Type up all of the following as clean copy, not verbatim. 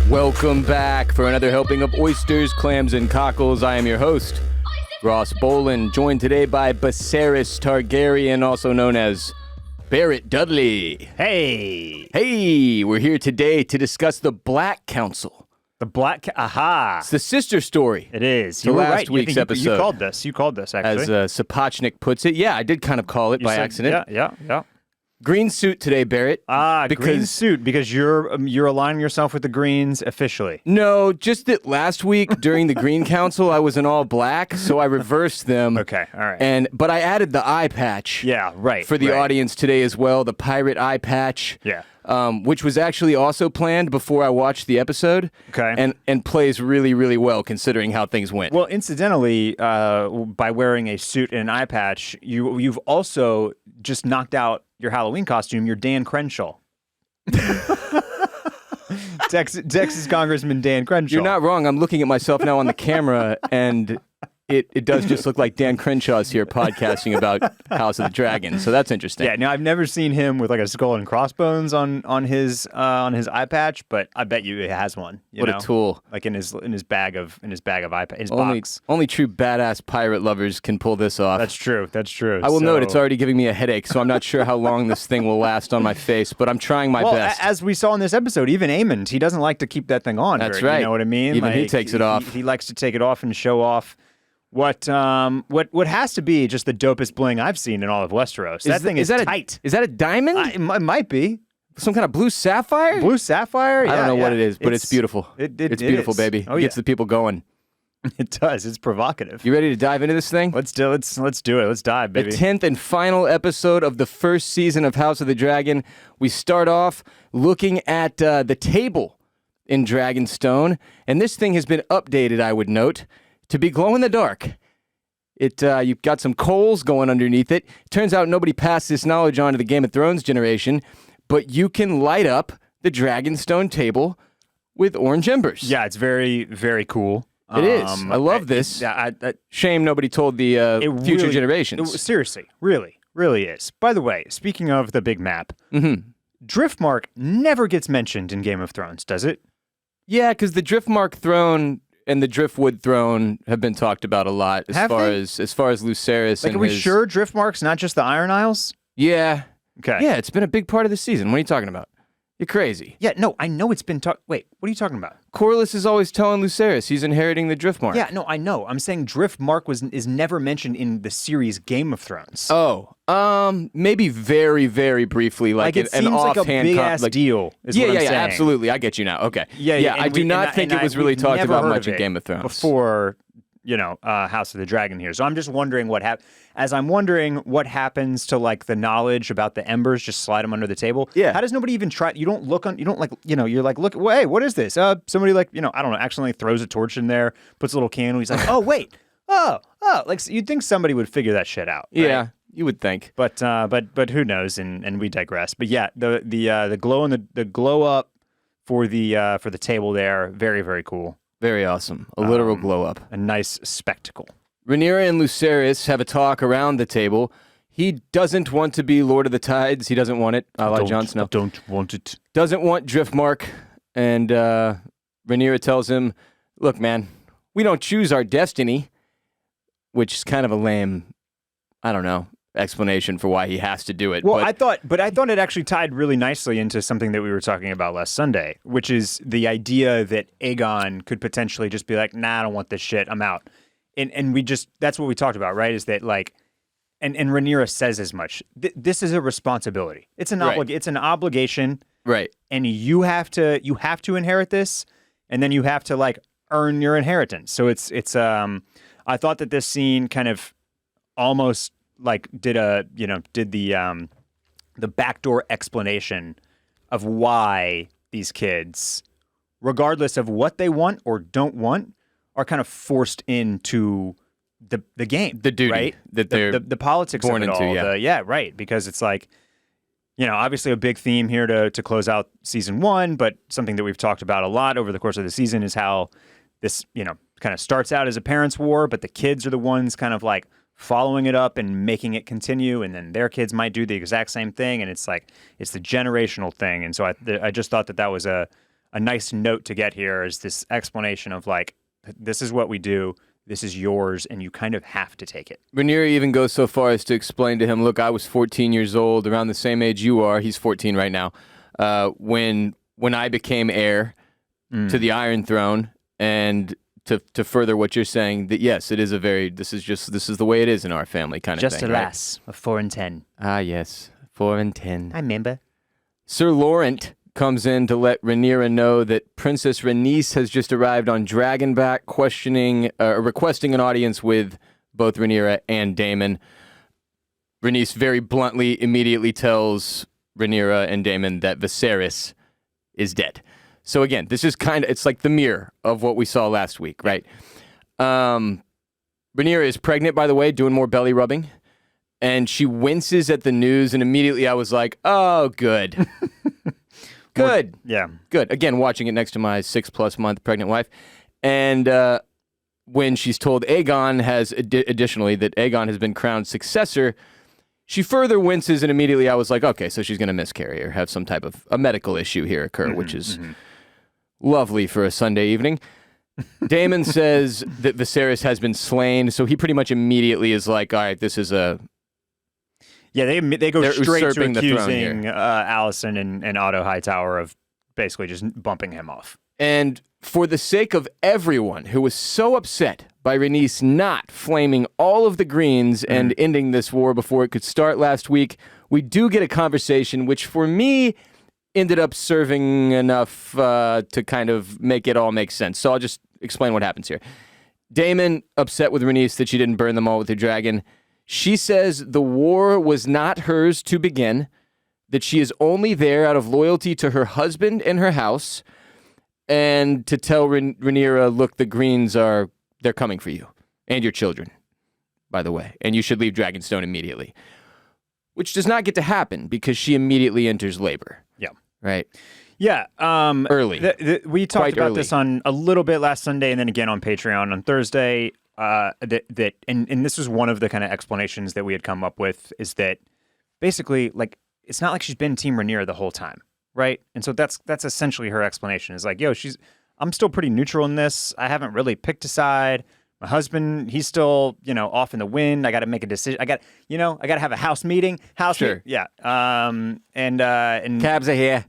Welcome back for another helping of oysters, clams, and cockles. I am your host, Ross Bolin, joined today by Viserys Targaryen, also known as Barrett Dudley. Hey, we're here today to discuss the Black Council. the Black. Aha! It's the sister story. It is. To You were last right. week's episode. You called this. You called this actually. As Sapochnik puts it. Yeah, I did kind of call it You by said- accident. Yeah. Green suit today, Barrett. Green suit because you're aligning yourself with the Greens officially. No, just that last week during the Green Council, I was in all black, so I reversed them. Okay, all right. But I added the eye patch. Yeah, right. For the right. audience today as well, the pirate eye patch. Yeah. Which was actually also planned before I watched the episode. Okay. And plays really, really well considering how things went. Well, incidentally, by wearing a suit and an eye patch, you've also just knocked out your Halloween costume. You're Dan Crenshaw. Texas Congressman Dan Crenshaw. You're not wrong. I'm looking at myself now on the camera, and it does just look like Dan Crenshaw's here podcasting about House of the Dragon. So that's interesting. Yeah, now I've never seen him with like a skull and crossbones on his eye patch, but I bet you it has one. What a tool! Like in his bag of eye patch, his Only, box. only true badass pirate lovers can pull this off. That's true. I will note it's already giving me a headache, so I'm not sure how long this thing will last on my face, but I'm trying my best. As we saw in this episode, even Aemond, he doesn't like to keep that thing on. That's very, right. You know what I mean? Even he takes it off. He likes to take it off and show off what has to be just the dopest bling I've seen in all of Westeros. That thing is tight. Is that a diamond? It might be. Some kind of blue sapphire? Blue sapphire? I don't know what it is, but it's beautiful. It's beautiful, is. baby. Oh, It gets the people going. It does. It's provocative. You ready to dive into this thing? Let's do it. Let's dive, baby. The 10th and final episode of the first season of House of the Dragon. We start off looking at the table in Dragonstone, and this thing has been updated, I would note, to be glow in the dark. You've got some coals going underneath it. Turns out nobody passed this knowledge on to the Game of Thrones generation, but you can light up the Dragonstone table with orange embers. Yeah, it's very, very cool. It is. I love this. Shame nobody told the future generations. Seriously, really is. By the way, speaking of the big map, Driftmark never gets mentioned in Game of Thrones, does it? Yeah, because the Driftmark throne and the Driftwood throne have been talked about a lot as far as Lucerys. Like, and are we sure Driftmark's not just the Iron Isles? Yeah. Okay. Yeah, it's been a big part of the season. What are you talking about? You're crazy. Yeah, no, I know it's been Wait, what are you talking about? Corlys is always telling Lucerys he's inheriting the Driftmark. Yeah, no, I know. I'm saying Driftmark is never mentioned in the series Game of Thrones. Oh, maybe very, very briefly, like it an seems like a offhand big ass deal. Is what I'm saying. Absolutely. I get you now. Okay. Yeah. I do not think it was really talked about much in Game of Thrones before. House of the Dragon here. So I'm just wondering as I'm wondering what happens to like the knowledge about the embers, just slide them under the table. Yeah. How does nobody even try? You don't look you're like, look, hey, what is this? Somebody like, I don't know, accidentally throws a torch in there, puts a little candle. He's like, oh, wait. Oh, like you'd think somebody would figure that shit out. Right? Yeah, you would think. But who knows? And we digress. But yeah, the glow and the glow up for the table there, very, very cool. Very awesome. A literal glow up. A nice spectacle. Rhaenyra and Lucerys have a talk around the table. He doesn't want to be Lord of the Tides. He doesn't want it. I like Jon Snow. I don't want it. Doesn't want Driftmark. And Rhaenyra tells him, look, man, we don't choose our destiny, which is kind of a lame, I don't know, explanation for why he has to do it. Well, I thought it actually tied really nicely into something that we were talking about last Sunday, which is the idea that Aegon could potentially just be like, nah, I don't want this shit. I'm out. And that's what we talked about, right? Is that like, and Rhaenyra says as much. This is a responsibility. It's an it's an obligation. Right. And you have to inherit this, and then you have to like earn your inheritance. So it's I thought that this scene kind of almost like did the backdoor explanation of why these kids, regardless of what they want or don't want, are kind of forced into the game, the duty, right? That they're the politics born of it into, all. yeah. Right. Because it's like, obviously a big theme here to close out season 1, but something that we've talked about a lot over the course of the season is how this, kind of starts out as a parents' war, but the kids are the ones kind of like following it up and making it continue, and then their kids might do the exact same thing, and it's like it's the generational thing. And so I just thought that was a a nice note to get here is this explanation of like, this is what we do. This is yours, and you kind of have to take it. Rhaenyra even goes so far as to explain to him, look, I was 14 years old, around the same age you are. He's 14 right now. When I became heir to the Iron Throne, and to further what you're saying, that yes, it is this is the way it is in our family kind of Just thing. a lass of 4 and 10. Ah, yes, 4 and 10. I remember. Sir Laurent comes in to let Rhaenyra know that Princess Rhaenys has just arrived on Dragonback, requesting an audience with both Rhaenyra and Daemon. Rhaenys very bluntly immediately tells Rhaenyra and Daemon that Viserys is dead. So again, this is it's like the mirror of what we saw last week, right? Rhaenyra is pregnant, by the way, doing more belly rubbing. And she winces at the news, and immediately I was like, oh, good. Good. Yeah. Good. Again, watching it next to my 6+ month pregnant wife. And when she's told Aegon additionally that Aegon has been crowned successor, she further winces, and immediately I was like, okay, so she's going to miscarry or have some type of a medical issue here occur, which is lovely for a Sunday evening. Daemon says that Viserys has been slain, so he pretty much immediately is like, all right, this is a... Yeah, they go They're straight to usurping the throne accusing here. Allison and Otto Hightower of basically just bumping him off. And for the sake of everyone who was so upset by Rhaenys not flaming all of the Greens and ending this war before it could start last week, we do get a conversation which for me ended up serving enough to kind of make it all make sense. So I'll just explain what happens here. Daemon upset with Rhaenys that she didn't burn them all with the dragon. She says the war was not hers to begin, that she is only there out of loyalty to her husband and her house, and to tell Rhaenyra, look, the Greens they're coming for you and your children, by the way, and you should leave Dragonstone immediately, which does not get to happen because she immediately enters labor. Yeah. Right? Yeah. Early. We talked Quite about early. this on a little bit last Sunday and then again on Patreon on Thursday. And this was one of the kind of explanations that we had come up with, is that basically, like, it's not like she's been Team Rhaenyra the whole time, right? And so that's essentially her explanation. Is like, yo, I'm still pretty neutral in this. I haven't really picked a side. My husband, he's still, off in the wind. I got to make a decision. I got to have a house meeting. Sure. Yeah. And Cabs are here.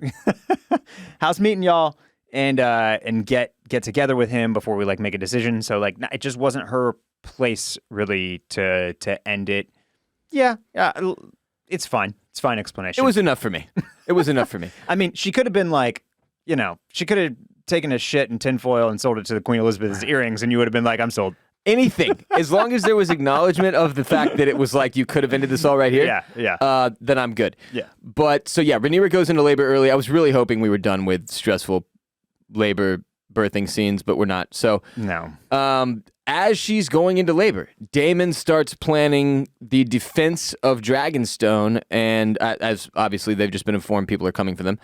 house meeting, y'all, and get together with him before we like make a decision. So like, it just wasn't her place really to end it. Yeah, it's fine. It's fine explanation. It was enough for me. I mean, she could have been like, she could have taken a shit in tinfoil and sold it to the Queen Elizabeth's earrings, and you would have been like, I'm sold. Anything, as long as there was acknowledgement of the fact that it was like you could have ended this all right here. Yeah. Then I'm good. Yeah. But so yeah, Rhaenyra goes into labor early. I was really hoping we were done with stressful labor birthing scenes, but we're not. So No. as she's going into labor, Daemon starts planning the defense of Dragonstone, and as obviously they've just been informed people are coming for them.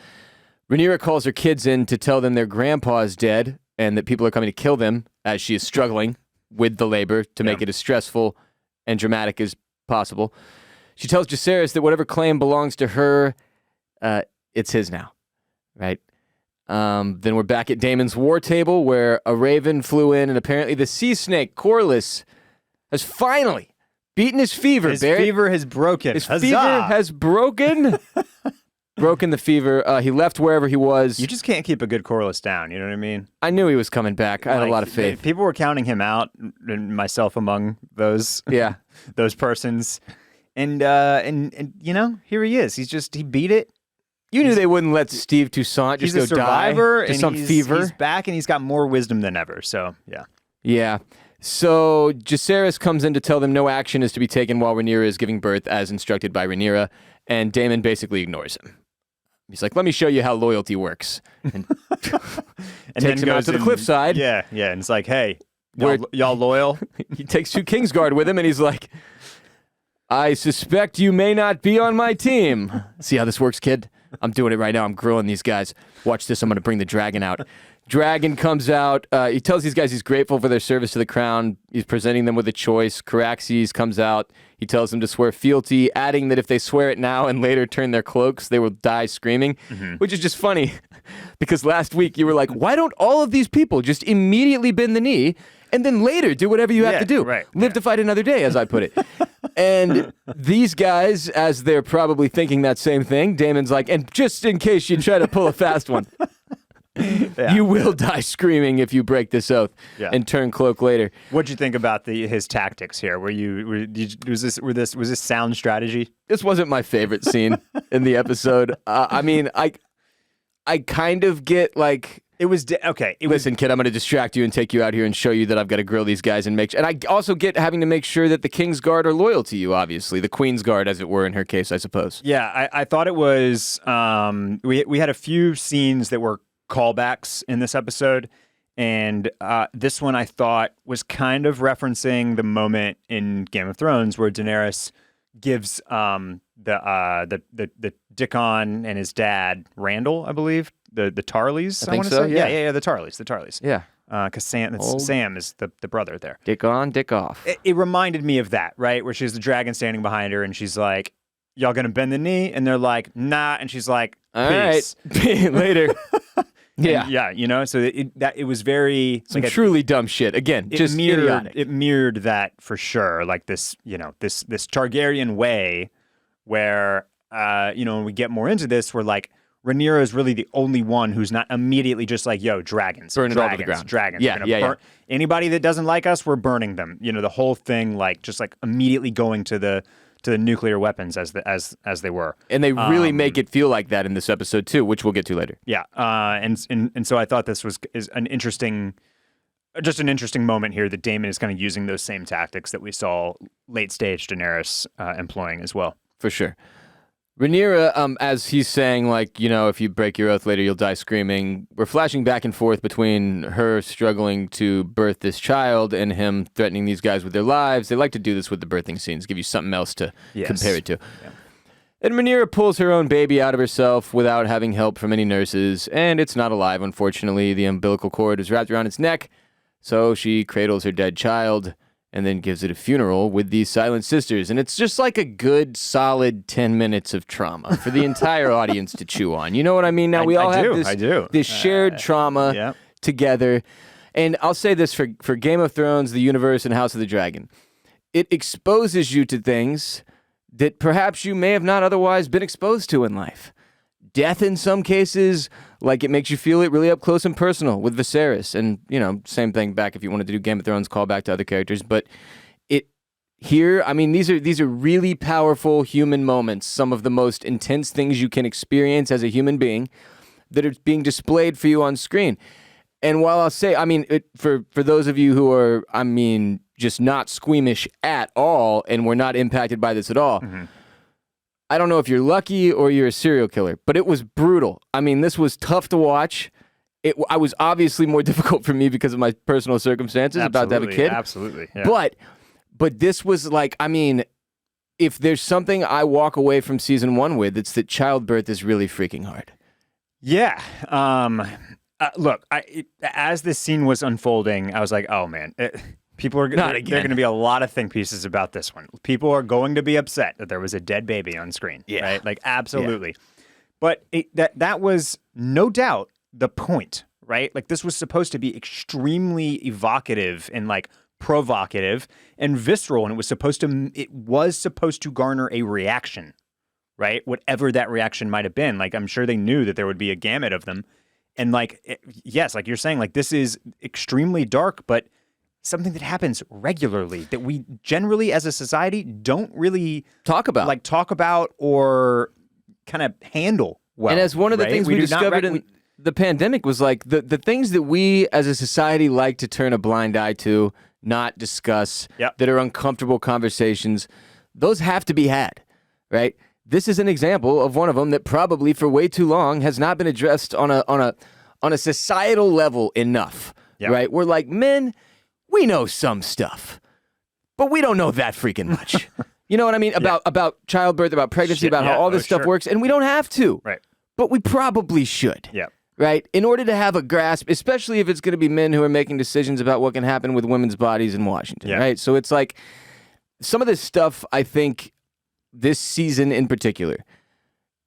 Rhaenyra calls her kids in to tell them their grandpa's dead and that people are coming to kill them as she is struggling with the labor to make it as stressful and dramatic as possible. She tells Jacaerys that whatever claim belongs to her, it's his now, right? Then we're back at Daemon's war table where a raven flew in, and apparently the sea snake, Corlys, has finally beaten his fever. His Barrett. fever has broken. His Huzzah! fever has broken. Broken the fever. He left wherever he was. You just can't keep a good Corlys down. You know what I mean? I knew he was coming back. I had a lot of faith. People were counting him out, and myself among those. Yeah. Those persons, and here he is. He beat it. You knew they wouldn't let Steve Toussaint just He's go a survivor, die to and some fever. He's back, and he's got more wisdom than ever. So yeah. Yeah. So Jacaerys comes in to tell them no action is to be taken while Rhaenyra is giving birth as instructed by Rhaenyra, and Daemon basically ignores him. He's like, let me show you how loyalty works. And, takes him out to the cliffside. Yeah, and it's like, hey, Where- y'all loyal? He takes 2 Kingsguard with him, and he's like, I suspect you may not be on my team. See how this works, kid? I'm doing it right now. I'm grilling these guys. Watch this. I'm going to bring the dragon out. Dragon comes out. He tells these guys he's grateful for their service to the crown. He's presenting them with a choice. Caraxes comes out. He tells them to swear fealty, adding that if they swear it now and later turn their cloaks, they will die screaming, which is just funny because last week you were like, why don't all of these people just immediately bend the knee and then later do whatever you have to do? Right. Live to fight another day, as I put it. And these guys, as they're probably thinking that same thing, Damon's like, and just in case you try to pull a fast one, you will die screaming if you break this oath and turn cloak later. What'd you think about his tactics here? Was this sound strategy? This wasn't my favorite scene in the episode. I mean, I kind of get like, It was okay. listen, kid, I'm going to distract you and take you out here and show you that I've got to grill these guys and make. And I also get having to make sure that the King's Guard are loyal to you. Obviously, the Queen's Guard, as it were, in her case, I suppose. Yeah, I thought it was. We had a few scenes that were callbacks in this episode, and this one I thought was kind of referencing the moment in Game of Thrones where Daenerys gives the Dickon and his dad Randall, I believe, the Tarleys. I think want to so, say. yeah. Yeah, the Tarleys. Yeah. Because Sam is the brother there. Dick on, dick off. It reminded me of that, right? Where she has the dragon standing behind her, and she's like, "Y'all gonna bend the knee?" And they're like, "Nah." And she's like, All right. "Peace." Later. Yeah. Yeah, you know, so it was very Some truly dumb shit. Again, just idiotic. It mirrored that for sure, like this, you know, this Targaryen way, where when we get more into this, we're like, Rhaenyra is really the only one who's not immediately just like, yo, dragons, Burn it all to the ground. Dragons. Yeah, We're gonna burn anybody that doesn't like us, we're burning them. You know, the whole thing, like just like immediately going to the nuclear weapons as they were. And they really make it feel like that in this episode too, which we'll get to later. Yeah, and so I thought this is an interesting moment here that Daemon is kind of using those same tactics that we saw late stage Daenerys employing as well. For sure. Rhaenyra, as he's saying, like, you know, if you break your oath later, you'll die screaming. We're flashing back and forth between her struggling to birth this child and him threatening these guys with their lives. They like to do this with the birthing scenes, give you something else to compare it to. Yeah. And Rhaenyra pulls her own baby out of herself without having help from any nurses, and it's not alive, unfortunately. The umbilical cord is wrapped around its neck, so she cradles her dead child and then gives it a funeral with these Silent Sisters. And it's just like a good, solid 10 minutes of trauma for the entire audience to chew on. You know what I mean? Now, we all have this shared trauma together. And I'll say this for Game of Thrones, the universe, and House of the Dragon. It exposes you to things that perhaps you may have not otherwise been exposed to in life. Death in some cases, like it makes you feel it really up close and personal with Viserys. And, you know, same thing back if you wanted to do Game of Thrones, call back to other characters. But here, I mean, these are really powerful human moments, some of the most intense things you can experience as a human being that are being displayed for you on screen. And while I'll say, I mean, for those of you who are, I mean, just not squeamish at all and were not impacted by this at all, I don't know if you're lucky or you're a serial killer, but it was brutal. I mean, this was tough to watch. I was obviously more difficult for me because of my personal circumstances about to have a kid. Absolutely. Yeah. But this was like, I mean, if there's something I walk away from season 1 with, it's that childbirth is really freaking hard. Yeah. Look, as this scene was unfolding, I was like, oh man. There are going to be a lot of think pieces about this one. People are going to be upset that there was a dead baby on screen, right? Like, absolutely. Yeah. But that was no doubt the point, right? Like, this was supposed to be extremely evocative and like provocative and visceral, and it was supposed to garner a reaction, right? Whatever that reaction might have been. Like, I'm sure they knew that there would be a gamut of them, and like, yes, like you're saying, like this is extremely dark, but something that happens regularly that we generally as a society don't really talk about or kind of handle well. And as one of the things we discovered in the pandemic was like the things that we as a society like to turn a blind eye to, not discuss, that are uncomfortable conversations, those have to be had, right? This is an example of one of them that probably for way too long has not been addressed on a societal level enough, right? We're like, men, we know some stuff, but we don't know that freaking much. You know what I mean? About childbirth, about pregnancy, about how all this stuff works, and we don't have to. Right. but we probably should. Yeah. Right? In order to have a grasp, especially if it's going to be men who are making decisions about what can happen with women's bodies in Washington, Yeah. right? So it's like some of this stuff, I think, this season in particular,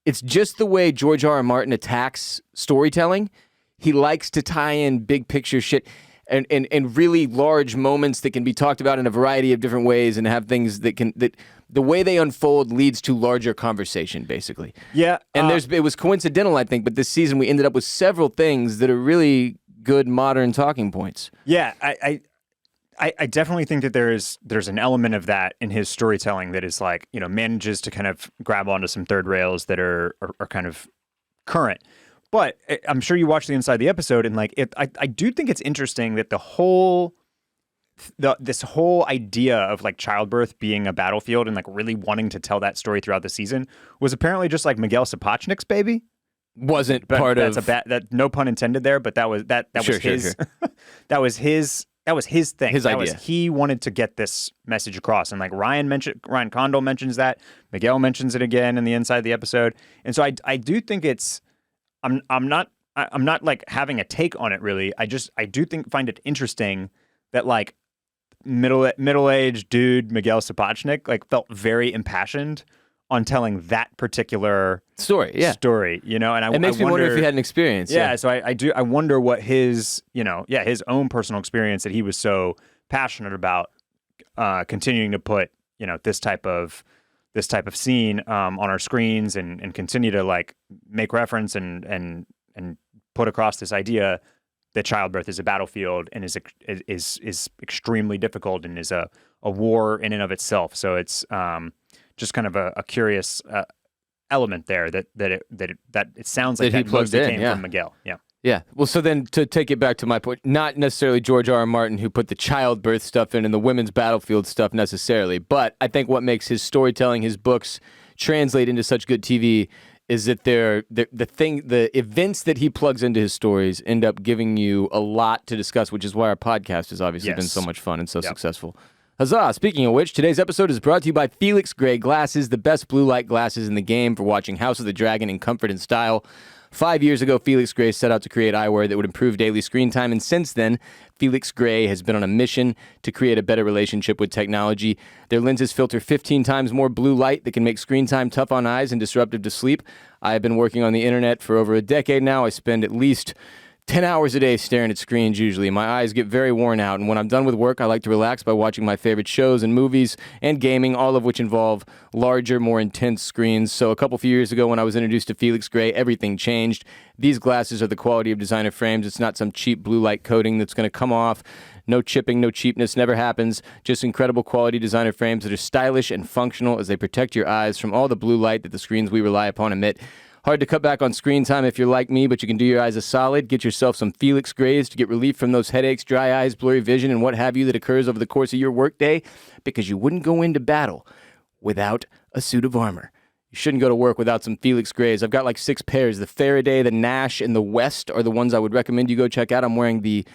it's just the way George R. R. Martin attacks storytelling. He likes to tie in big picture shit and really large moments that can be talked about in a variety of different ways and have things that the way they unfold leads to larger conversation, basically. Yeah. And it was coincidental, I think, but this season we ended up with several things that are really good modern talking points. Yeah, I definitely think that there's an element of that in his storytelling that is like, manages to kind of grab onto some third rails that are kind of current. But I'm sure you watched the inside of the episode, and like I do think it's interesting that this whole idea of like childbirth being a battlefield and like really wanting to tell that story throughout the season was apparently just like Miguel Sapochnik's baby. Wasn't But part that's of that no pun intended there, but that was Sure, his sure. that was his thing. His that idea. Was he wanted to get this message across, and like Ryan Condal mentions that, Miguel mentions it again in the inside of the episode, and so I do think it's I'm not like having a take on it really. I do find it interesting that like middle-aged dude Miguel Sapochnik like felt very impassioned on telling that particular story, and it makes me wonder if he had an experience. Yeah, so I wonder what his his own personal experience that he was so passionate about continuing to put this type of scene on our screens and continue to like make reference and put across this idea that childbirth is a battlefield and is extremely difficult and is a war in and of itself. So it's just kind of a curious element there that it sounds like That he that plugged mostly in, came yeah. from Miguel. Yeah. Yeah. Well, so then to take it back to my point, not necessarily George R. R. Martin who put the childbirth stuff in and the women's battlefield stuff necessarily, but I think what makes his storytelling, his books translate into such good TV is that the events that he plugs into his stories end up giving you a lot to discuss, which is why our podcast has obviously been so much fun and so successful. Huzzah! Speaking of which, today's episode is brought to you by Felix Gray Glasses, the best blue light glasses in the game for watching House of the Dragon in comfort and style. 5 years ago, Felix Gray set out to create eyewear that would improve daily screen time, and since then, Felix Gray has been on a mission to create a better relationship with technology. Their lenses filter 15 times more blue light that can make screen time tough on eyes and disruptive to sleep. I have been working on the internet for over a decade now. I spend at least 10 hours a day staring at screens usually. My eyes get very worn out, and when I'm done with work, I like to relax by watching my favorite shows and movies and gaming, all of which involve larger, more intense screens. So a few years ago when I was introduced to Felix Gray, everything changed. These glasses are the quality of designer frames. It's not some cheap blue light coating that's going to come off. No chipping, no cheapness, never happens. Just incredible quality designer frames that are stylish and functional as they protect your eyes from all the blue light that the screens we rely upon emit. Hard to cut back on screen time if you're like me, but you can do your eyes a solid. Get yourself some Felix Grays to get relief from those headaches, dry eyes, blurry vision, and what have you that occurs over the course of your workday, because you wouldn't go into battle without a suit of armor. You shouldn't go to work without some Felix Grays. I've got like 6 pairs. The Faraday, the Nash, and the West are the ones I would recommend you go check out. I'm wearing the,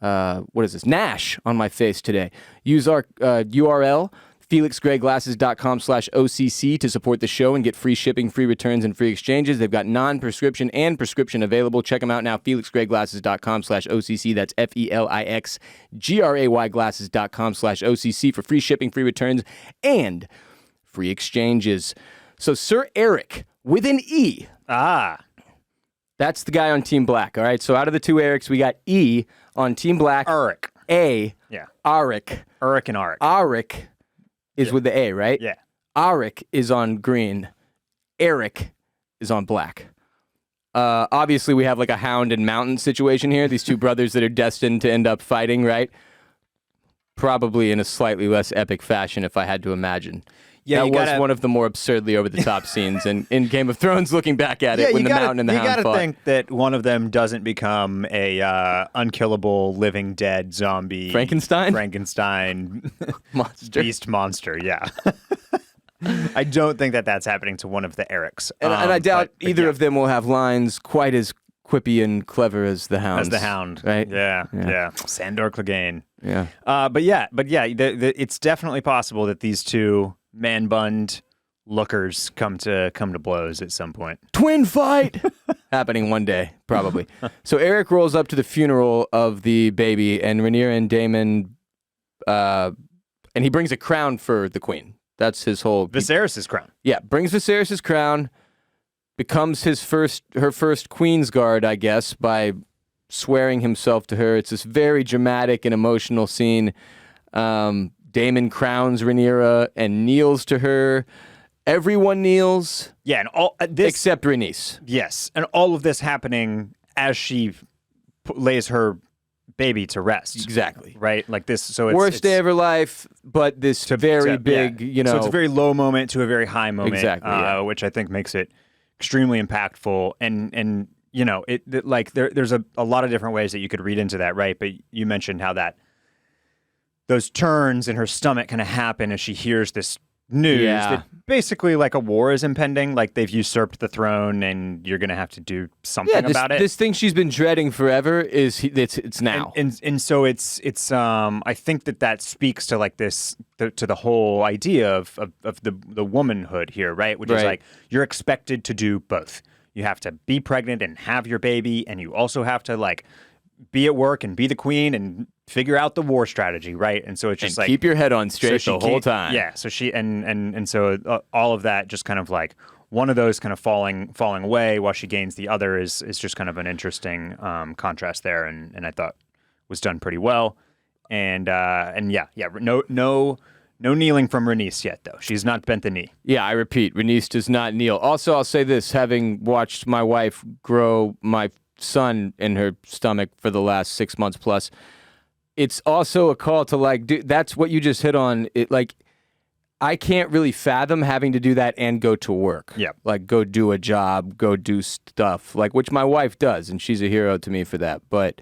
Nash on my face today. Use our URL, FelixGrayGlasses.com/OCC to support the show and get free shipping, free returns, and free exchanges. They've got non-prescription and prescription available. Check them out now, FelixGrayGlasses.com/OCC. That's FelixGray Glasses.com/OCC for free shipping, free returns, and free exchanges. So Sir Eric, with an E. That's the guy on Team Black, all right? So out of the 2 Erics, we got E on Team Black. Eric. A. Yeah. Arik. Eric and Arik. Arik is with the A, right? Yeah. Arik is on green. Eric is on black. Obviously, we have like a hound and mountain situation here. These 2 brothers that are destined to end up fighting, right? Probably in a slightly less epic fashion, if I had to imagine. Yeah, that was one of the more absurdly over-the-top scenes in Game of Thrones, looking back at it, when the mountain and the hound fought. You gotta think that one of them doesn't become a unkillable, living, dead zombie. Frankenstein? Monster. Beast monster, yeah. I don't think that that's happening to one of the Erics. And I doubt either of them will have lines quite as quippy and clever as the hound. Right? Yeah. Sandor Clegane. Yeah. But yeah, it's definitely possible that these 2 man-bunned, lookers come to blows at some point. Twin fight happening one day, probably. So Eric rolls up to the funeral of the baby, and Rhaenyra and Daemon, and he brings a crown for the queen. That's his whole. Viserys' crown. Yeah, brings Viserys' crown, becomes her first queen's guard, I guess, by swearing himself to her. It's this very dramatic and emotional scene. Daemon crowns Rhaenyra and kneels to her. Everyone kneels. Yeah, and all this except Rhaenys. Yes, and all of this happening as she lays her baby to rest. Exactly. Right? Like this. So it's worst day of her life, but this very big, So it's a very low moment to a very high moment. Exactly. Which I think makes it extremely impactful. And you know, like there's a lot of different ways that you could read into that, right? But you mentioned how those turns in her stomach kind of happen as she hears this news that basically like a war is impending, like they've usurped the throne and you're going to have to do something about it. This thing she's been dreading forever it's now. And so it's I think that speaks to like to the whole idea of the womanhood here, right? Which is like you're expected to do both. You have to be pregnant and have your baby, and you also have to like be at work and be the queen and figure out the war strategy, right? And so it's just keep your head on straight the whole time. Yeah. So she and so all of that just kind of like one of those kind of falling away while she gains the other is just kind of an interesting contrast there, and I thought was done pretty well. And no kneeling from Rhaenys yet, though. She's not bent the knee. Yeah, I repeat, Rhaenys does not kneel. Also, I'll say this, having watched my wife grow my son in her stomach for the last 6 months plus, it's also a call to like, dude, that's what you just hit on. It like, I can't really fathom having to do that and go to work. Yeah. Like go do a job, go do stuff, like which my wife does, and she's a hero to me for that. But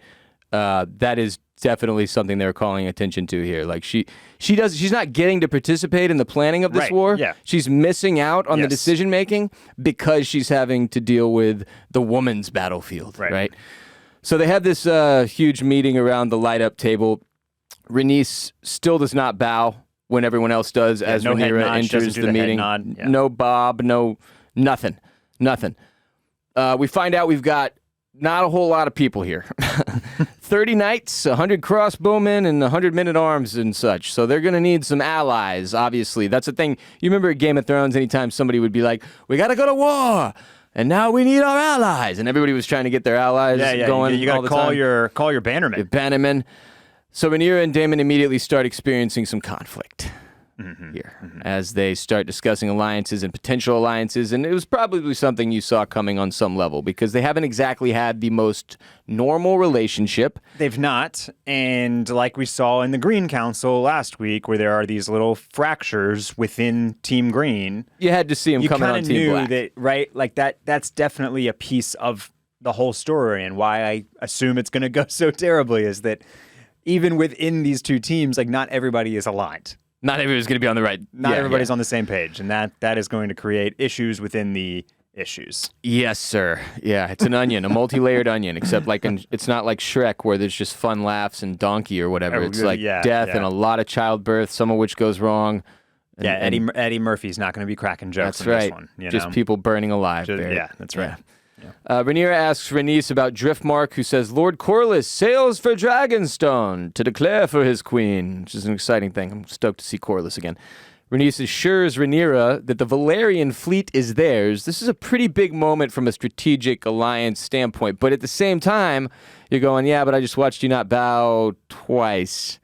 that is definitely something they're calling attention to here. Like she's not getting to participate in the planning of this war. Yeah. She's missing out on the decision making because she's having to deal with the woman's battlefield. Right. So they have this huge meeting around the light up table. Rhaenys still does not bow when everyone else does as Rhaenyra enters the meeting. Yeah. No bob, no nothing. We find out we've got not a whole lot of people here. 30 knights, 100 crossbowmen, and 100 men-at-arms and such. So they're going to need some allies, obviously. That's the thing. You remember at Game of Thrones, anytime somebody would be like, we got to go to war, and now we need our allies. And everybody was trying to get their allies going. You got to call your bannermen. Your bannermen. So Rhaenyra and Daemon immediately start experiencing some conflict here as they start discussing alliances and potential alliances. And it was probably something you saw coming on some level because they haven't exactly had the most normal relationship. They've not. And like we saw in the Green Council last week, where there are these little fractures within Team Green. You had to see them coming on Team Black. That, right? Like that's definitely a piece of the whole story, and why I assume it's going to go so terribly is that even within these two teams, like not everybody is aligned. Not everybody's going to be on the right. Not everybody's on the same page, and that is going to create issues within the issues. Yes, sir. Yeah, it's an onion, a multi-layered onion, except like it's not like Shrek where there's just fun laughs and donkey or whatever. It's like death and a lot of childbirth, some of which goes wrong. And, Eddie Murphy's not going to be cracking jokes in this one. Just people burning alive. Yeah, that's right. Rhaenyra asks Rhaenys about Driftmark, who says, Lord Corlys sails for Dragonstone to declare for his queen, which is an exciting thing. I'm stoked to see Corlys again. Rhaenys assures Rhaenyra that the Valyrian fleet is theirs. This is a pretty big moment from a strategic alliance standpoint, but at the same time, you're going, yeah, but I just watched you not bow twice.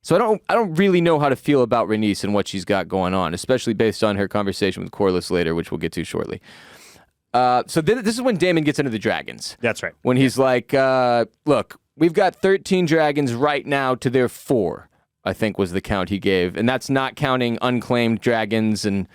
So I don't really know how to feel about Rhaenys and what she's got going on, especially based on her conversation with Corlys later, which we'll get to shortly. So this is when Daemon gets into the dragons. That's right. When he's like, look, we've got 13 dragons right now to their 4, I think was the count he gave. And that's not counting unclaimed dragons. And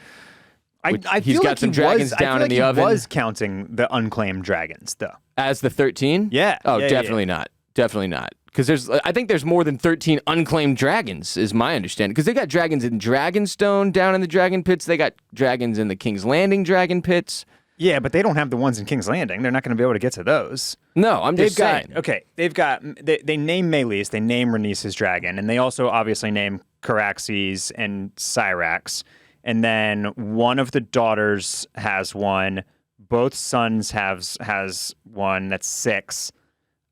he's got some dragons down in the oven. He was counting the unclaimed dragons, though. As the 13? Yeah. Oh, definitely not. Definitely not. Because I think there's more than 13 unclaimed dragons, is my understanding. Because they got dragons in Dragonstone down in the dragon pits. They got dragons in the King's Landing dragon pits. Yeah, but they don't have the ones in King's Landing. They're not going to be able to get to those. No, I'm just saying. They name Meleys, they name Rhaenys' dragon, and they also obviously name Caraxes and Syrax. and then one of the daughters has one. Both sons has one. That's 6.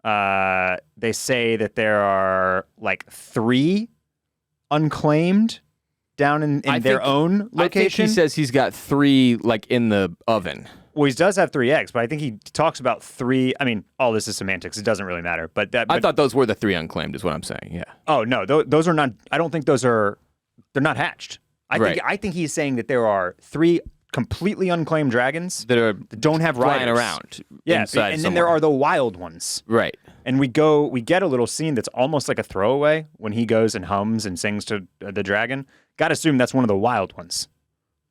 They say that there are like 3 unclaimed down in their own location. I think he says he's got 3 like in the oven. Well, he does have 3 eggs, but I think he talks about 3. I mean, all this is semantics. It doesn't really matter. But I thought those were the 3 unclaimed, is what I'm saying. Yeah. Oh no, those are not. I don't think those are. They're not hatched. I think he's saying that there are 3 completely unclaimed dragons that don't have flying riders. around. Yeah, and then there are the wild ones. Right. And we get a little scene that's almost like a throwaway when he goes and hums and sings to the dragon. Got to assume that's one of the wild ones.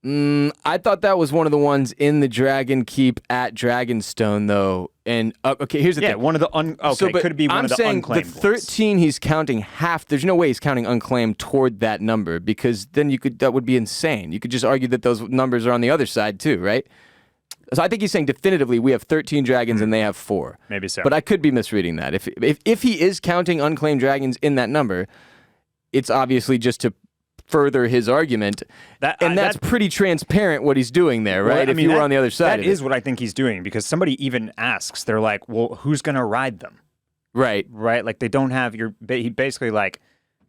I thought that was one of the ones in the Dragon Keep at Dragonstone, though. And okay, here's the thing. Yeah, one of the could be one of the unclaimed the 13 he's counting half. There's no way he's counting unclaimed toward that number, because then that would be insane. You could just argue that those numbers are on the other side too, right? So I think he's saying definitively we have 13 dragons and they have 4. Maybe so. But I could be misreading that. If he is counting unclaimed dragons in that number, it's obviously just to further his argument, that's pretty transparent what he's doing there, right? Well, if you were on the other side, that is what I think he's doing, because somebody even asks, they're like, "Well, who's going to ride them?" Right? Like they don't have he basically like,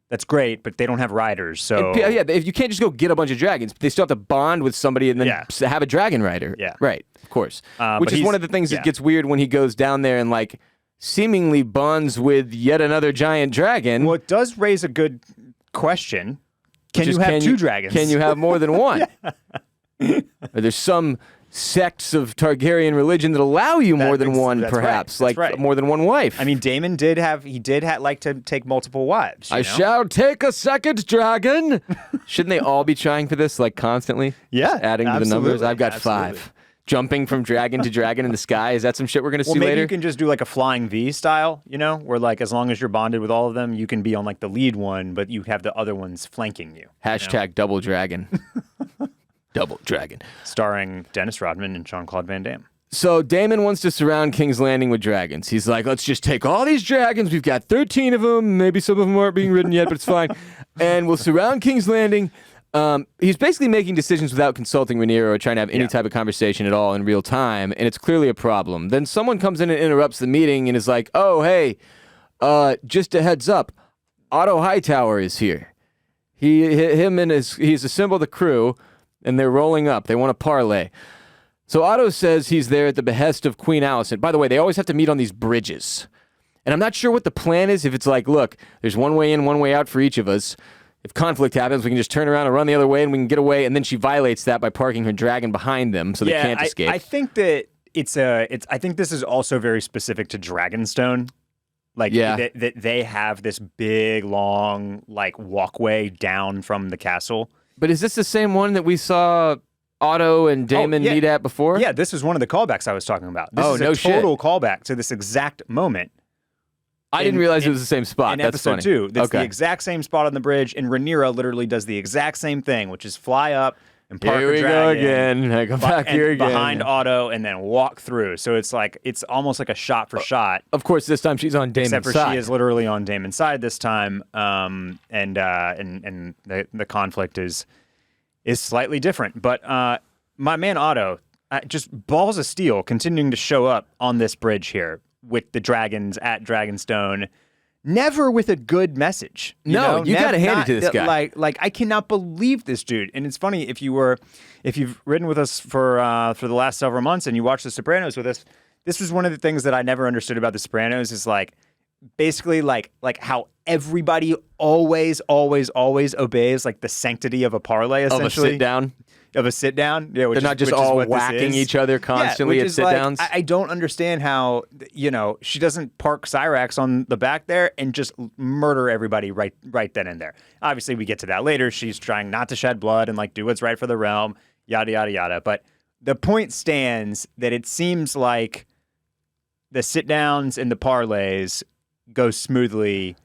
that's great, but they don't have riders, so yeah, if you can't just go get a bunch of dragons, they still have to bond with somebody and then have a dragon rider. Yeah, right, of course. Which is one of the things that gets weird when he goes down there and like seemingly bonds with yet another giant dragon. Well, it does raise a good question. Can you have 2 dragons? Can you have more than one? Or there's some sects of Targaryen religion that allow you more than one, perhaps, like more than one wife. I mean, Daemon did like to take multiple wives. I shall take a second dragon. Shouldn't they all be trying for this, like constantly? Yeah, just adding to the numbers. I've got 5. Jumping from dragon to dragon in the sky. Is that some shit we're going to see later? Well, maybe you can just do like a flying V style, where like as long as you're bonded with all of them, you can be on like the lead one, but you have the other ones flanking you. Hashtag double dragon. Double dragon. Starring Dennis Rodman and Jean-Claude Van Damme. So Daemon wants to surround King's Landing with dragons. He's like, let's just take all these dragons. We've got 13 of them. Maybe some of them aren't being ridden yet, but it's fine. And we'll surround King's Landing. He's basically making decisions without consulting Rhaenyra or trying to have any type of conversation at all in real time, and it's clearly a problem. Then someone comes in and interrupts the meeting and is like, oh, hey, just a heads up, Otto Hightower is here. He's assembled a crew, and they're rolling up. They want to parlay. So Otto says he's there at the behest of Queen Alicent. By the way, they always have to meet on these bridges. And I'm not sure what the plan is, if it's like, look, there's one way in, one way out for each of us. If conflict happens, we can just turn around and run the other way, and we can get away. And then she violates that by parking her dragon behind them, so they can't escape. I think that I think this is also very specific to Dragonstone. Like, that they have this big, long, like walkway down from the castle. But is this the same one that we saw Otto and Daemon meet at before? Yeah, this is one of the callbacks I was talking about. This is a total callback to this exact moment. I didn't realize it was the same spot. In That's episode 2, that's the exact same spot on the bridge, and Rhaenyra literally does the exact same thing, which is fly up and park here her we dragon. go again. I come back here again. Behind Otto, and then walk through. So it's almost like a shot for shot. Of course, this time she's on Daemon's side. Except for she is literally on Daemon's side this time, and the conflict is slightly different. But my man Otto, just balls of steel, continuing to show up on this bridge here with the dragons at Dragonstone, never with a good message. You got to hand it to this guy. Like I cannot believe this dude. And it's funny, if you've ridden with us for the last several months and you watch The Sopranos with us, this was one of the things that I never understood about The Sopranos is like basically like how everybody always obeys like the sanctity of a parlay, essentially. Of a sit down. Yeah, they're not just all whacking each other constantly at sit downs. I don't understand how, she doesn't park Cyrax on the back there and just murder everybody right then and there. Obviously, we get to that later. She's trying not to shed blood and like do what's right for the realm, yada, yada, yada. But the point stands that it seems like the sit downs and the parlays go smoothly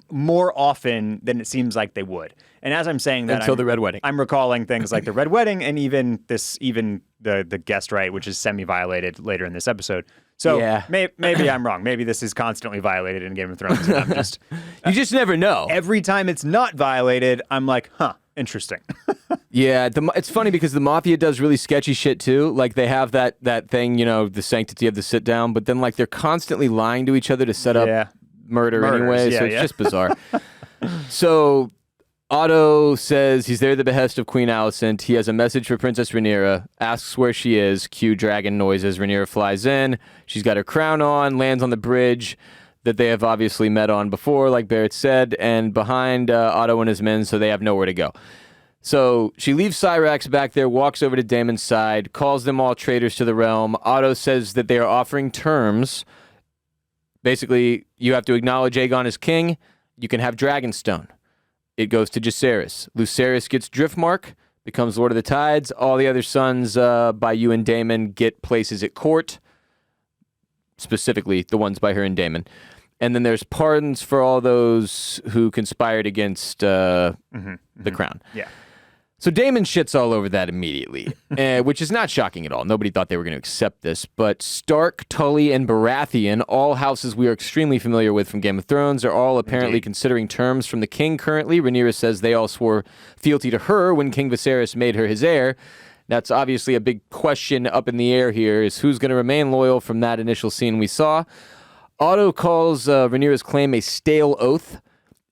more often than it seems like they would. And as I'm saying that, until the Red Wedding, I'm recalling things like the Red Wedding and even the guest right, which is semi-violated later in this episode. So maybe I'm wrong. Maybe this is constantly violated in Game of Thrones. And I'm just you just never know. Every time it's not violated, I'm like, huh, interesting. Yeah, it's funny because the Mafia does really sketchy shit too. Like they have that thing, the sanctity of the sit down, but then like they're constantly lying to each other to set up murder anyway. So it's just bizarre. So Otto says he's there at the behest of Queen Alicent. He has a message for Princess Rhaenyra, asks where she is, cue dragon noises. Rhaenyra flies in. She's got her crown on, lands on the bridge that they have obviously met on before, like Barrett said, and behind Otto and his men, so they have nowhere to go. So she leaves Cyrax back there, walks over to Daemon's side, calls them all traitors to the realm. Otto says that they are offering terms. Basically, you have to acknowledge Aegon as king. You can have Dragonstone. It goes to Jacaerys. Lucerys gets Driftmark, becomes Lord of the Tides. All the other sons by you and Daemon get places at court, specifically the ones by her and Daemon. And then there's pardons for all those who conspired against the crown. Yeah. So Daemon shits all over that immediately, which is not shocking at all. Nobody thought they were going to accept this. But Stark, Tully, and Baratheon, all houses we are extremely familiar with from Game of Thrones, are all apparently considering terms from the king currently. Rhaenyra says they all swore fealty to her when King Viserys made her his heir. That's obviously a big question up in the air here, is who's going to remain loyal from that initial scene we saw. Otto calls Rhaenyra's claim a stale oath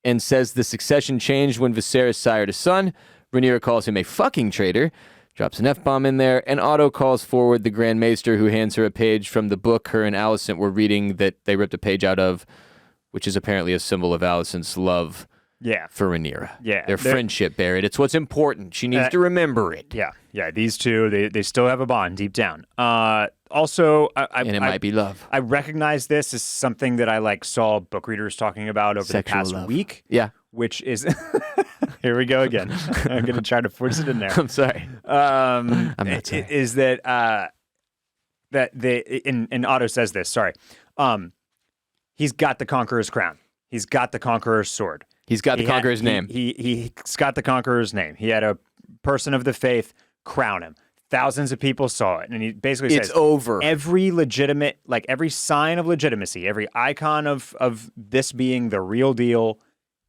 and says the succession changed when Viserys sired a son. Rhaenyra calls him a fucking traitor, drops an F-bomb in there, and Otto calls forward the Grand Maester, who hands her a page from the book her and Alicent were reading that they ripped a page out of, which is apparently a symbol of Alicent's love for Rhaenyra. Yeah. Their friendship, Barrett. It's what's important. She needs to remember it. Yeah. These two, they still have a bond deep down. Also, and it might be love. I recognize this as something that I saw book readers talking about over the past week. Yeah. Which is, here we go again. I'm going to try to force it in there. I'm sorry. I'm not sorry. Is that and Otto says this, sorry. He's got the Conqueror's crown. He's got the Conqueror's sword. He's got the Conqueror's name. He's got the Conqueror's name. He had a person of the faith crown him. Thousands of people saw it. And he basically says, it's over. Every legitimate, every sign of legitimacy, every icon of this being the real deal,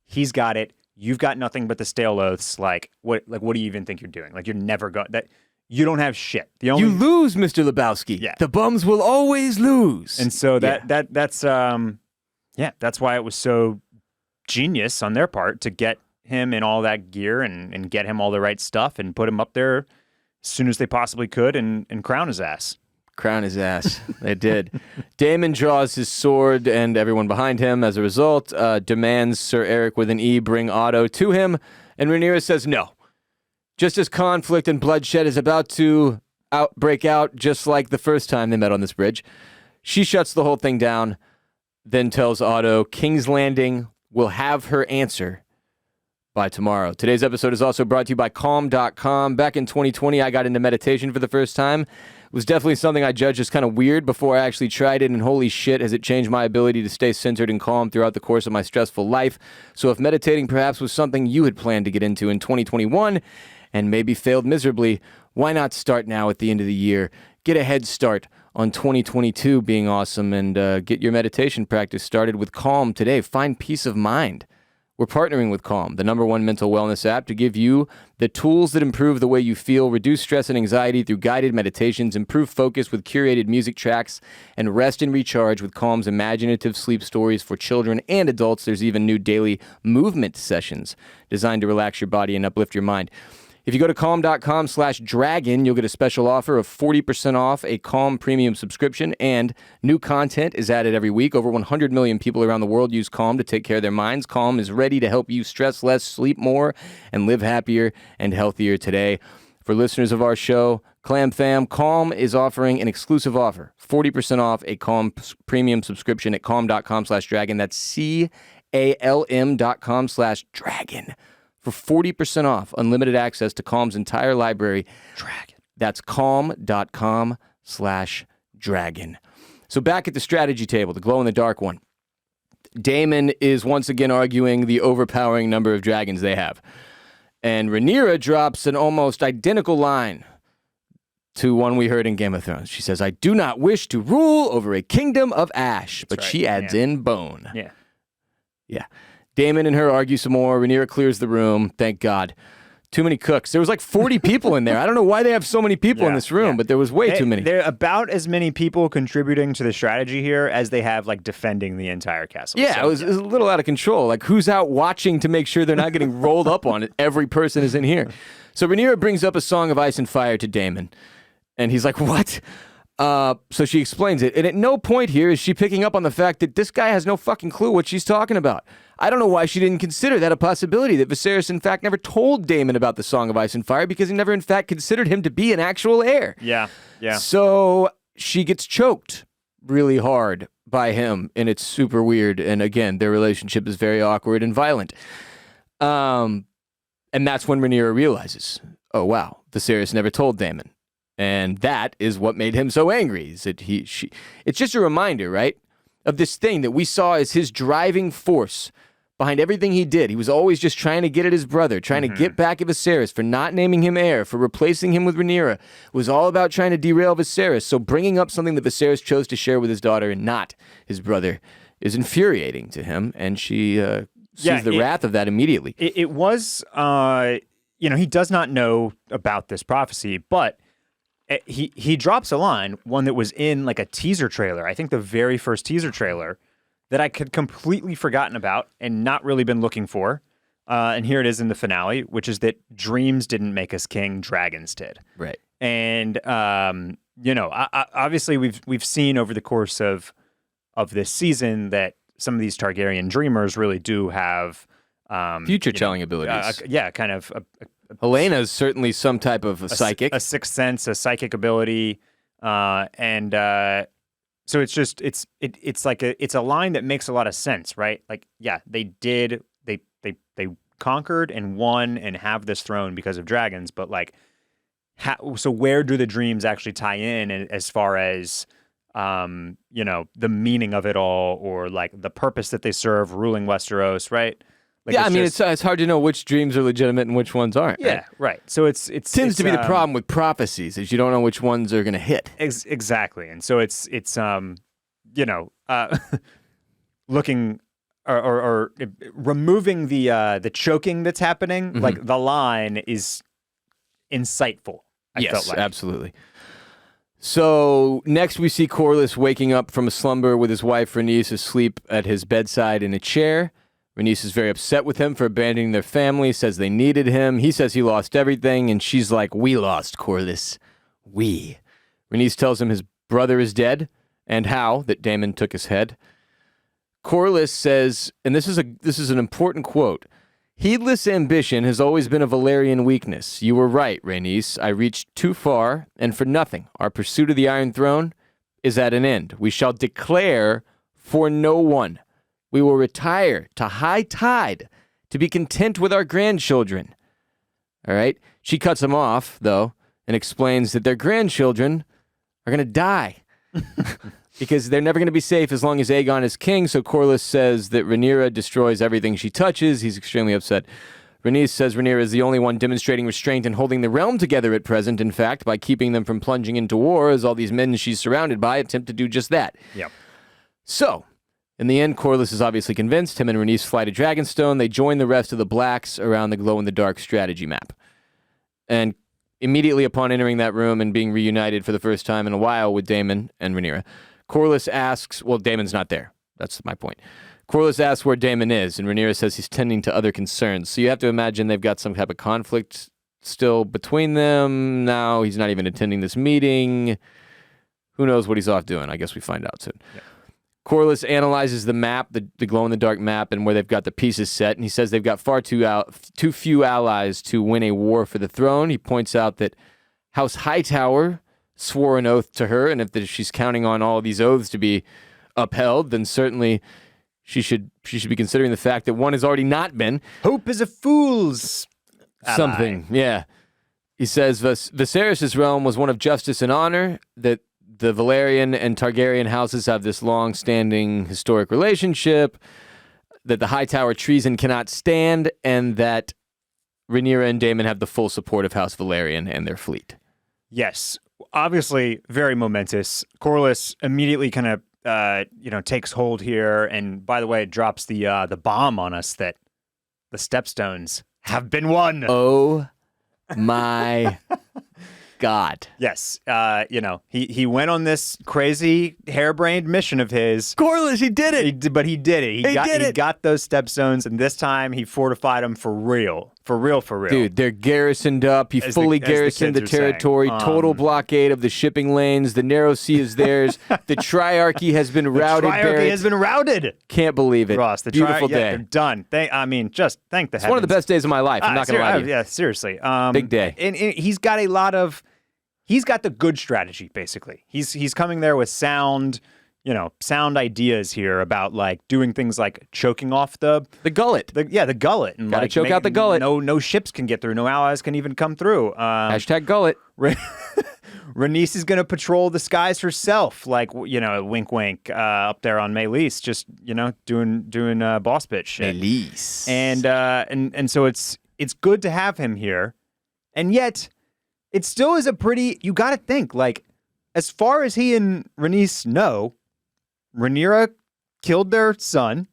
he's got it. You've got nothing but the stale oaths. What do you even think you're doing? You're never going that. You don't have shit. You lose, Mr. Lebowski. Yeah. The bums will always lose. And so that's why it was so genius on their part to get him in all that gear and get him all the right stuff and put him up there as soon as they possibly could and crown his ass. Crown his ass. They did. Daemon draws his sword and everyone behind him, as a result, demands Sir Eric with an E bring Otto to him, and Rhaenyra says no. Just as conflict and bloodshed is about to break out, just like the first time they met on this bridge, she shuts the whole thing down, then tells Otto King's Landing will have her answer by tomorrow. Today's episode is also brought to you by Calm.com. Back in 2020, I got into meditation for the first time. It was definitely something I judged as kind of weird before I actually tried it, and holy shit, has it changed my ability to stay centered and calm throughout the course of my stressful life. So if meditating perhaps was something you had planned to get into in 2021 and maybe failed miserably, why not start now at the end of the year? Get a head start on 2022 being awesome and get your meditation practice started with Calm today. Find peace of mind. We're partnering with Calm, the #1 mental wellness app, to give you the tools that improve the way you feel, reduce stress and anxiety through guided meditations, improve focus with curated music tracks, and rest and recharge with Calm's imaginative sleep stories for children and adults. There's even new daily movement sessions designed to relax your body and uplift your mind. If you go to calm.com/dragon, you'll get a special offer of 40% off a Calm premium subscription, and new content is added every week. Over 100 million people around the world use Calm to take care of their minds. Calm is ready to help you stress less, sleep more, and live happier and healthier today. For listeners of our show, Clam Fam, Calm is offering an exclusive offer, 40% off a Calm premium subscription at calm.com/dragon. That's CALM.com/dragon. For 40% off unlimited access to Calm's entire library. Dragon. That's calm.com/dragon. So back at the strategy table, the glow-in-the-dark one, Daemon is once again arguing the overpowering number of dragons they have. And Rhaenyra drops an almost identical line to one we heard in Game of Thrones. She says, I do not wish to rule over a kingdom of ash. But she adds in bone. Yeah. Daemon and her argue some more. Rhaenyra clears the room. Thank God. Too many cooks. There was like 40 people in there. I don't know why they have so many people in this room, but there was way too many. There are about as many people contributing to the strategy here as they have like defending the entire castle. Yeah, So, it was a little out of control. Like, who's out watching to make sure they're not getting rolled up on it? Every person is in here. So Rhaenyra brings up a song of ice and fire to Daemon, and he's like, what? So she explains it, and at no point here is she picking up on the fact that this guy has no fucking clue what she's talking about. I don't know why she didn't consider that a possibility, that Viserys, in fact, never told Daemon about the Song of Ice and Fire because he never, in fact, considered him to be an actual heir. Yeah. So she gets choked really hard by him, and it's super weird. And again, their relationship is very awkward and violent. And that's when Rhaenyra realizes, oh, wow, Viserys never told Daemon. And that is what made him so angry. Is that it's just a reminder, right, of this thing that we saw as his driving force behind everything he did. He was always just trying to get at his brother, trying to get back at Viserys for not naming him heir, for replacing him with Rhaenyra. It was all about trying to derail Viserys. So bringing up something that Viserys chose to share with his daughter and not his brother is infuriating to him, and she sees the wrath of that immediately. It was, he does not know about this prophecy, but he drops a line, one that was in like a teaser trailer. I think the very first teaser trailer that I had completely forgotten about and not really been looking for. And here it is in the finale, which is that dreams didn't make us king, dragons did. Right. And obviously we've seen over the course of this season that some of these Targaryen dreamers really do have future telling abilities. Kind of. Helena's certainly some type of a psychic, a sixth sense, a psychic ability, so it's just it's like it's a line that makes a lot of sense, right? Like, yeah, they conquered and won and have this throne because of dragons, but like, so where do the dreams actually tie in as far as the meaning of it all, or like the purpose that they serve, ruling Westeros, right? Like, yeah, it's hard to know which dreams are legitimate and which ones aren't. Yeah, right. So it tends to be the problem with prophecies, is you don't know which ones are going to hit. Exactly, and so it's looking or removing the choking that's happening. Mm-hmm. Like, the line is insightful. I felt like. Absolutely. So next we see Corlys waking up from a slumber with his wife Rhaenys asleep at his bedside in a chair. Rhaenys is very upset with him for abandoning their family, says they needed him. He says he lost everything, and she's like, we lost, Corlys. We. Rhaenys tells him his brother is dead, and how, that Daemon took his head. Corlys says, and this is an important quote, heedless ambition has always been a Valyrian weakness. You were right, Rhaenys. I reached too far, and for nothing. Our pursuit of the Iron Throne is at an end. We shall declare for no one. We will retire to high tide to be content with our grandchildren. All right? She cuts him off, though, and explains that their grandchildren are going to die because they're never going to be safe as long as Aegon is king. So Corlys says that Rhaenyra destroys everything she touches. He's extremely upset. Rhaenys says Rhaenyra is the only one demonstrating restraint and holding the realm together at present, in fact, by keeping them from plunging into war, as all these men she's surrounded by attempt to do just that. Yep. So, in the end, Corlys is obviously convinced. Him and Rhaenys fly to Dragonstone. They join the rest of the Blacks around the glow-in-the-dark strategy map. And immediately upon entering that room and being reunited for the first time in a while with Daemon and Rhaenyra, Corlys asks, well, Daemon's not there. That's my point. Corlys asks where Daemon is, and Rhaenyra says he's tending to other concerns. So you have to imagine they've got some type of conflict still between them. Now he's not even attending this meeting. Who knows what he's off doing? I guess we find out soon. Yeah. Corlys analyzes the map, the glow-in-the-dark map, and where they've got the pieces set, and he says they've got far too few allies to win a war for the throne. He points out that House Hightower swore an oath to her, and if she's counting on all these oaths to be upheld, then certainly she should be considering the fact that one has already not been. Hope is a fool's something, ally. Yeah. He says Viserys' realm was one of justice and honor, that the Valyrian and Targaryen houses have this long-standing historic relationship, that the Hightower treason cannot stand, and that Rhaenyra and Daemon have the full support of House Valyrian and their fleet. Yes. Obviously, very momentous. Corlys immediately kind of, takes hold here, and by the way, drops the bomb on us that the Stepstones have been won. Oh my God. Yes. He went on this crazy harebrained mission of his. Corliss, he did it. But he did it. He got those stepstones, and this time he fortified them for real. For real. Dude, they're garrisoned up. He fully garrisoned the territory. Total blockade of the shipping lanes. The narrow sea is theirs. The Triarchy has been routed. The Triarchy has been routed. Can't believe it. Ross, the beautiful day. They're done. Just thank the heavens. It's one of the best days of my life. I'm not going to lie to you. Yeah, seriously. Big day. And he's got a lot of. He's got the good strategy, basically. He's coming there with sound ideas here about like doing things like choking off the gullet. The gullet. And gotta choke out the gullet. No ships can get through. No allies can even come through. Hashtag gullet. Rhaenys is going to patrol the skies herself, like wink, wink, up there on Meleys, just doing boss bitch shit. Meleys. And so it's good to have him here, and yet. It still is you got to think, like, as far as he and Rhaenys know, Rhaenyra killed their son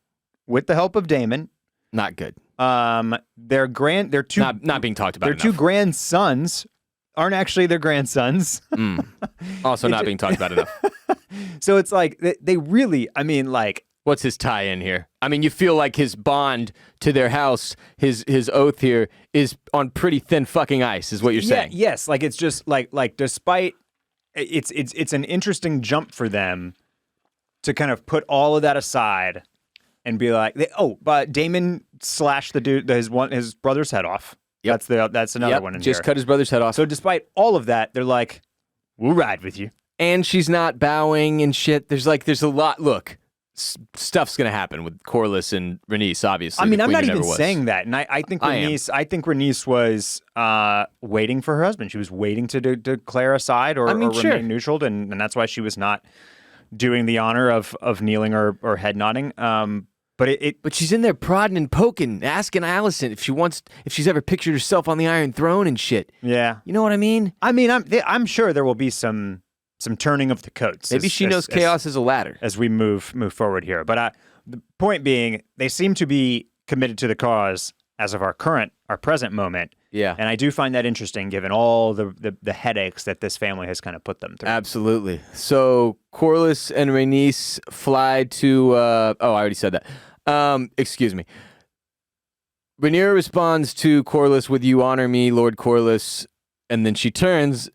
with the help of Daemon. Not good. Their two not being talked about. Their enough. two grandsons aren't actually their grandsons. Also not being talked about enough. So it's like they really, like. What's his tie in here? I mean, you feel like his bond to their house, his oath here is on pretty thin fucking ice, is what you're saying. Yes, like it's just like despite it's an interesting jump for them to kind of put all of that aside and be like, but Daemon slashed the dude his brother's head off. Yep. That's another one in just here. cut his brother's head off. So despite all of that, they're like, we'll ride with you. And she's not bowing and shit. There's a lot. Look. Stuff's gonna happen with Corliss and Rhaenys, obviously. I'm not even saying that, and I think Rhaenys was waiting for her husband. She was waiting to declare a side or remain neutral, and that's why she was not doing the honor of kneeling or head nodding. But she's in there prodding and poking, asking Alicent if she's ever pictured herself on the Iron Throne and shit. Yeah, you know what I mean. I'm sure there will be some turning of the coats. Maybe she knows chaos is a ladder. As we move forward here. But the point being, they seem to be committed to the cause as of our present moment. Yeah. And I do find that interesting given all the headaches that this family has kind of put them through. Absolutely. So Corliss and Rhaenys fly to... I already said that. Excuse me. Rhaenyra responds to Corliss with, "You honor me, Lord Corliss." And then she turns...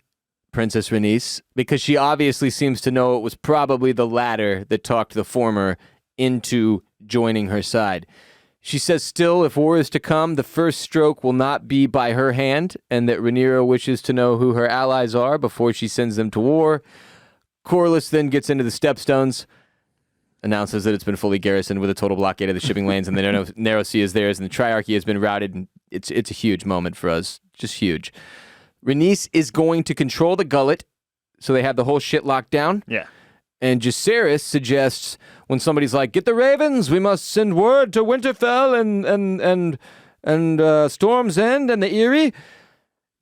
Princess Rhaenys, because she obviously seems to know it was probably the latter that talked the former into joining her side. She says still, if war is to come, the first stroke will not be by her hand, and that Rhaenyra wishes to know who her allies are before she sends them to war. Corliss then gets into the Stepstones, announces that it's been fully garrisoned with a total blockade of the shipping lanes, and the narrow sea is theirs, and the Triarchy has been routed. And it's a huge moment for us, just huge. Rhaenys is going to control the gullet, so they have the whole shit locked down. Yeah. And Jacaerys suggests when somebody's like, "Get the ravens, we must send word to Winterfell and Storm's End and the Eyrie."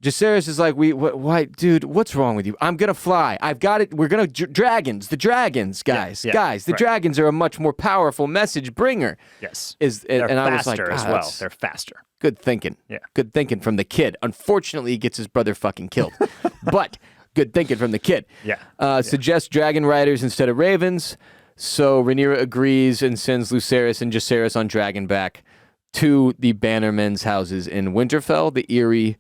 Jacaerys is like, why, dude, what's wrong with you? I'm going to fly. I've got it. We're going to, dragons, the dragons, guys, the dragons are a much more powerful message bringer. Yes. And I was like, as well. They're faster. Good thinking. Yeah. Good thinking from the kid. Unfortunately, he gets his brother fucking killed. But good thinking from the kid. Yeah. Suggests dragon riders instead of ravens. So Rhaenyra agrees and sends Lucerys and Jacaerys on dragonback to the Bannermen's houses in Winterfell, the Eyrie,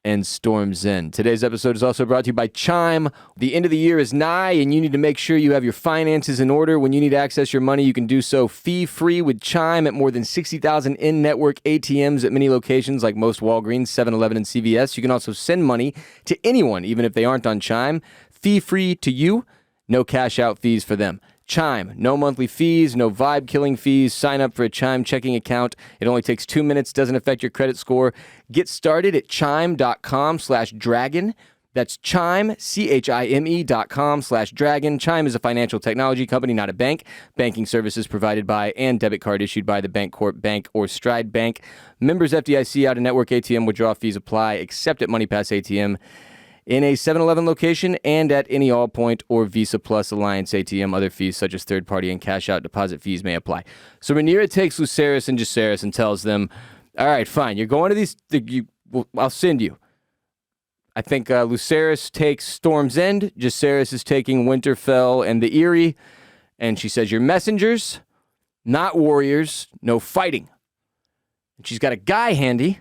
and Storm's End. Today's episode is also brought to you by Chime. The end of the year is nigh, and you need to make sure you have your finances in order. When you need to access your money, you can do so fee-free with Chime at more than 60,000 in-network ATMs at many locations like most Walgreens, 7-Eleven, and CVS. You can also send money to anyone, even if they aren't on Chime. Fee-free to you, no cash-out fees for them. Chime, no monthly fees, no vibe-killing fees. Sign up for a Chime checking account. It only takes 2 minutes, doesn't affect your credit score. Get started at chime.com/dragon. That's Chime, CHIME.com/dragon. Chime is a financial technology company, not a bank. Banking services provided by and debit card issued by the Bancorp Bank or Stride Bank. Members FDIC, out-of-network ATM withdrawal fees apply, except at MoneyPass ATM. In a 7-Eleven location and at any Allpoint or Visa Plus Alliance ATM, other fees such as third-party and cash-out deposit fees may apply. So Rhaenyra takes Lucerys and Jacaerys and tells them, all right, fine, you're going to these, I'll send you. I think Lucerys takes Storm's End. Jacaerys is taking Winterfell and the Eyrie. And she says, you're messengers, not warriors, no fighting. And she's got a guy handy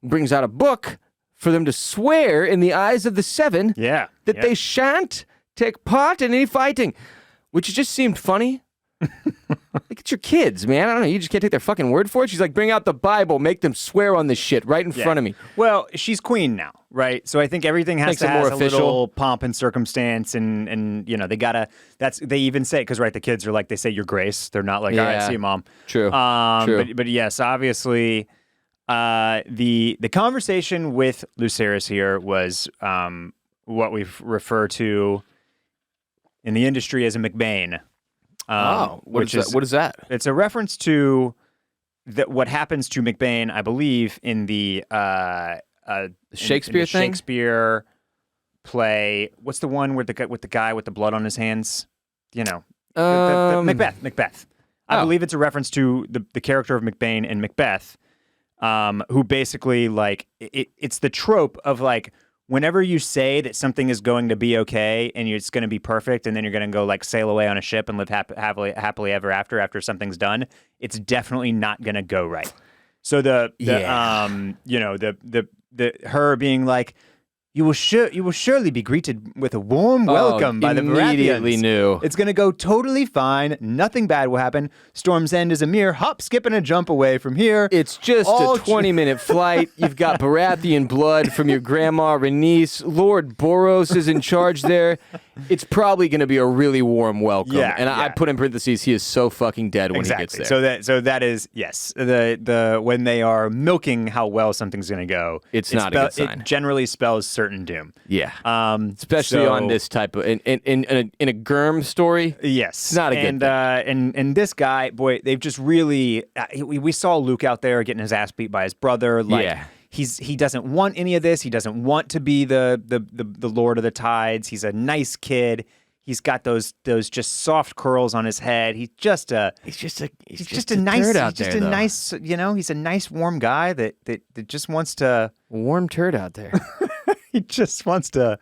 who brings out a book for them to swear in the eyes of the Seven Yeah. that they shan't take part in any fighting, which just seemed funny. Like, it's your kids, man. I don't know. You just can't take their fucking word for it. She's like, bring out the Bible, make them swear on this shit right in front of me. Well, she's queen now, right? So I think everything has Makes to it more have a official. little pomp and circumstance, and they gotta. They even say, because right, the kids are like, they say your grace. They're not like, all right, Yeah. see you, mom. True. True. But yes, obviously, the conversation with Lucerys here was what we refer to in the industry as a McBain. What is that? It's a reference to what happens to McBain, I believe, in the Shakespeare in the thing? Shakespeare play. What's the one with the guy with the blood on his hands? You know, the Macbeth. Macbeth. I believe it's a reference to the character of McBain in Macbeth, who basically like it's the trope of like, whenever you say that something is going to be okay and it's going to be perfect, and then you're going to go like sail away on a ship and live happily ever after something's done, it's definitely not going to go right. So the her being like, you will surely be greeted with a warm welcome by the immediately Baratheons. knew. It's going to go totally fine. Nothing bad will happen. Storm's End is a mere hop, skip, and a jump away from here. It's just All a 20-minute flight. You've got Baratheon blood from your grandma, Rhaenys. Lord Boros is in charge there. It's probably going to be a really warm welcome. Yeah, and I yeah. put in parentheses, he is so fucking dead when he gets there. So that is, yes, the when they are milking how well something's going to go, It's not a good sign. It generally spells certain doom. Yeah. Especially so- on this type of in a Gurm story. Yes, Not a good thing. And this guy, boy, they've just really. We saw Luke out there getting his ass beat by his brother. Like, Yeah. he doesn't want any of this. He doesn't want to be the Lord of the Tides. He's a nice kid. He's got those just soft curls on his head. He's just a He's just a nice turd out he's just there, a though. nice, he's a nice warm guy that just wants to warm turd out there. he just wants to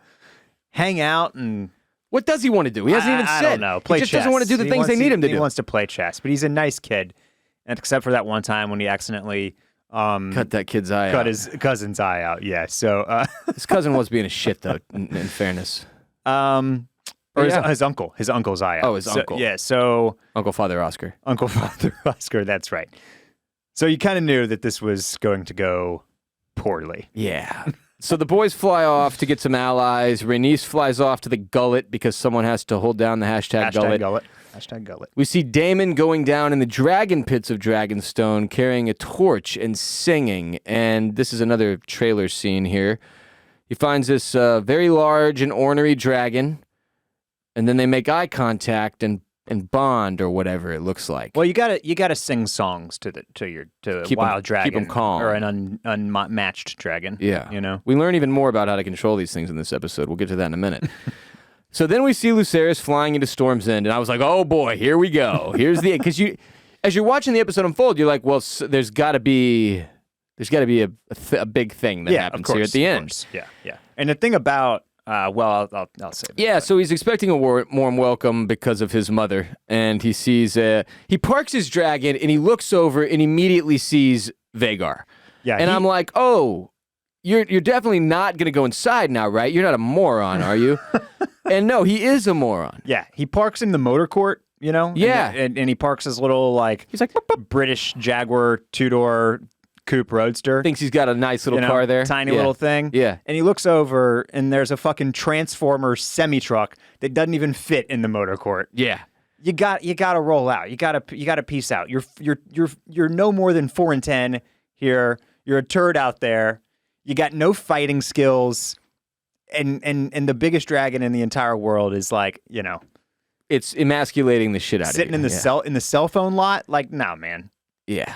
hang out and What does he want to do? He hasn't even I said. don't know. Play he just chess. doesn't want to do the He things wants they need him to He do. wants to play chess, but he's a nice kid, and except for that one time when he accidentally Cut that kid's eye cut out. his cousin's eye out. Yeah. So, His cousin was being a shit, though, in fairness. or Yeah. his uncle's eye out. Oh, his So- uncle. Yeah. So Uncle Father Oscar. Uncle Father Oscar. That's right. So you kind of knew that this was going to go poorly. Yeah. So the boys fly off to get some allies. Rhaenys flies off to the gullet because someone has to hold down the hashtag gullet. Gullet. Hashtag gullet. We see Daemon going down in the dragon pits of Dragonstone carrying a torch and singing. And this is another trailer scene here. He finds this very large and ornery dragon, and then they make eye contact and bond or whatever it looks like. Well, you gotta sing songs to a Keep 'em- wild dragon, keep 'em calm. or an unmatched dragon. Yeah. You know. We learn even more about how to control these things in this episode. We'll get to that in a minute. So then we see Lucerys flying into Storm's End, and I was like, oh boy, here we go. Here's the, because as you're watching the episode unfold, you're like, well, there's got to be a big thing that happens here at the end. Course. Yeah. And the thing about, I'll say. Yeah, so he's expecting a warm welcome because of his mother, and he sees, he parks his dragon, and he looks over and immediately sees Vhagar. Yeah. And I'm like, oh, you're definitely not going to go inside now, right? You're not a moron, are you? And no, he is a moron. Yeah, he parks in the motor court, you know? Yeah. And he parks his little, like, He's like, "Boop, boop." British Jaguar two-door coupe roadster. Thinks he's got a nice little you know, car there. Tiny Yeah. little thing. Yeah. And he looks over, and there's a fucking Transformer semi-truck that doesn't even fit in the motor court. Yeah. You got to roll out. You got to peace out. You're no more than 4 and 10 here. You're a turd out there. You got no fighting skills. And the biggest dragon in the entire world is like, you know, It's emasculating the shit out sitting of you. in the cell phone lot. Like, nah, man. Yeah.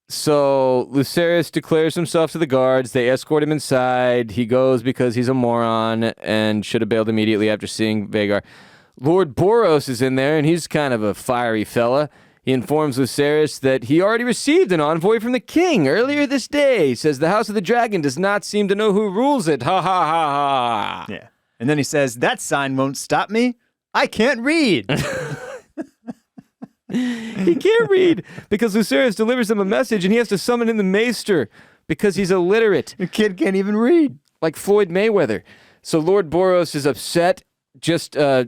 So Lucerys declares himself to the guards. They escort him inside. He goes because he's a moron and should have bailed immediately after seeing Vhagar. Lord Boros is in there, and he's kind of a fiery fella. He informs Lucerys that he already received an envoy from the king earlier this day. He says the House of the Dragon does not seem to know who rules it. Ha ha ha ha. Yeah. And then he says, that sign won't stop me. I can't read. He can't read because Lucerys delivers him a message and he has to summon in the maester because he's illiterate. The kid can't even read. Like Floyd Mayweather. So Lord Boros is upset to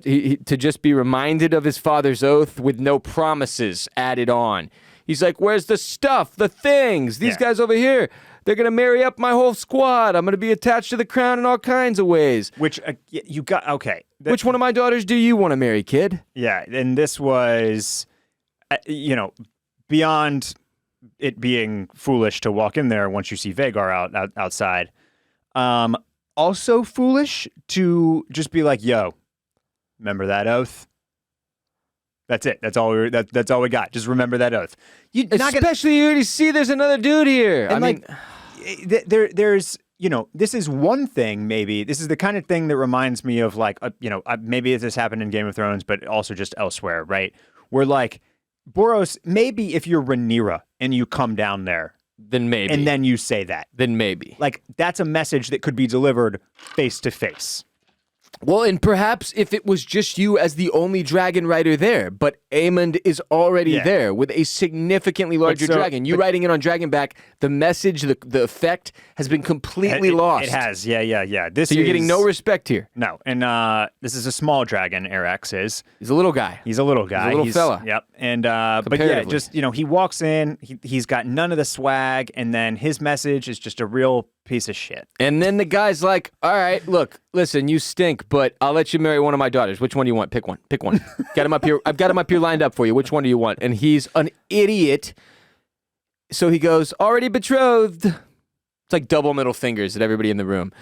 just be reminded of his father's oath with no promises added on. He's like, where's the stuff, the things? These guys over here, they're going to marry up my whole squad. I'm going to be attached to the crown in all kinds of ways. Which, you got, okay. Which one of my daughters do you want to marry, kid? Yeah, and this was, beyond it being foolish to walk in there once you see Vhagar outside. Also foolish to just be like, yo, remember that oath? That's it. That's all we got. Just remember that oath. You you already see there's another dude here. There's this is one thing. Maybe this is the kind of thing that reminds me of maybe this happened in Game of Thrones, but also just elsewhere, right? Where like Boros, maybe if you're Rhaenyra and you come down there. Then maybe. And then you say that. Then maybe. Like, that's a message that could be delivered face to face. Well, and perhaps if it was just you as the only dragon rider there, but Aemond is already there with a significantly larger dragon. You riding it on Dragonback, the message, the effect has been completely lost. It has, yeah. So you're getting no respect here. No, and this is a small dragon, Arax is. He's a little guy. He's a little guy. He's a little fella. Yep. And but yeah, just he walks in, he's got none of the swag, and then his message is just a real piece of shit. And then the guy's like, all right, look, listen, you stink, but I'll let you marry one of my daughters. Which one do you want? Pick one. Got him up here. I've got him up here lined up for you. Which one do you want? And he's an idiot. So he goes, already betrothed. It's like double middle fingers at everybody in the room.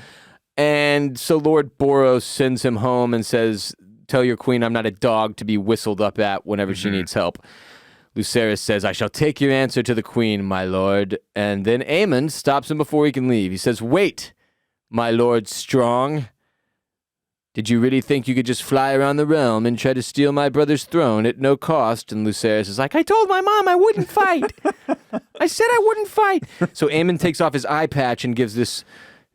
And so Lord Boros sends him home and says, tell your queen I'm not a dog to be whistled up at whenever she needs help. Lucerys says, I shall take your answer to the queen, my lord. And then Aemond stops him before he can leave. He says, wait, my lord strong. Did you really think you could just fly around the realm and try to steal my brother's throne at no cost? And Lucerys is like, I told my mom I wouldn't fight. I said I wouldn't fight. So Aemond takes off his eye patch and gives this,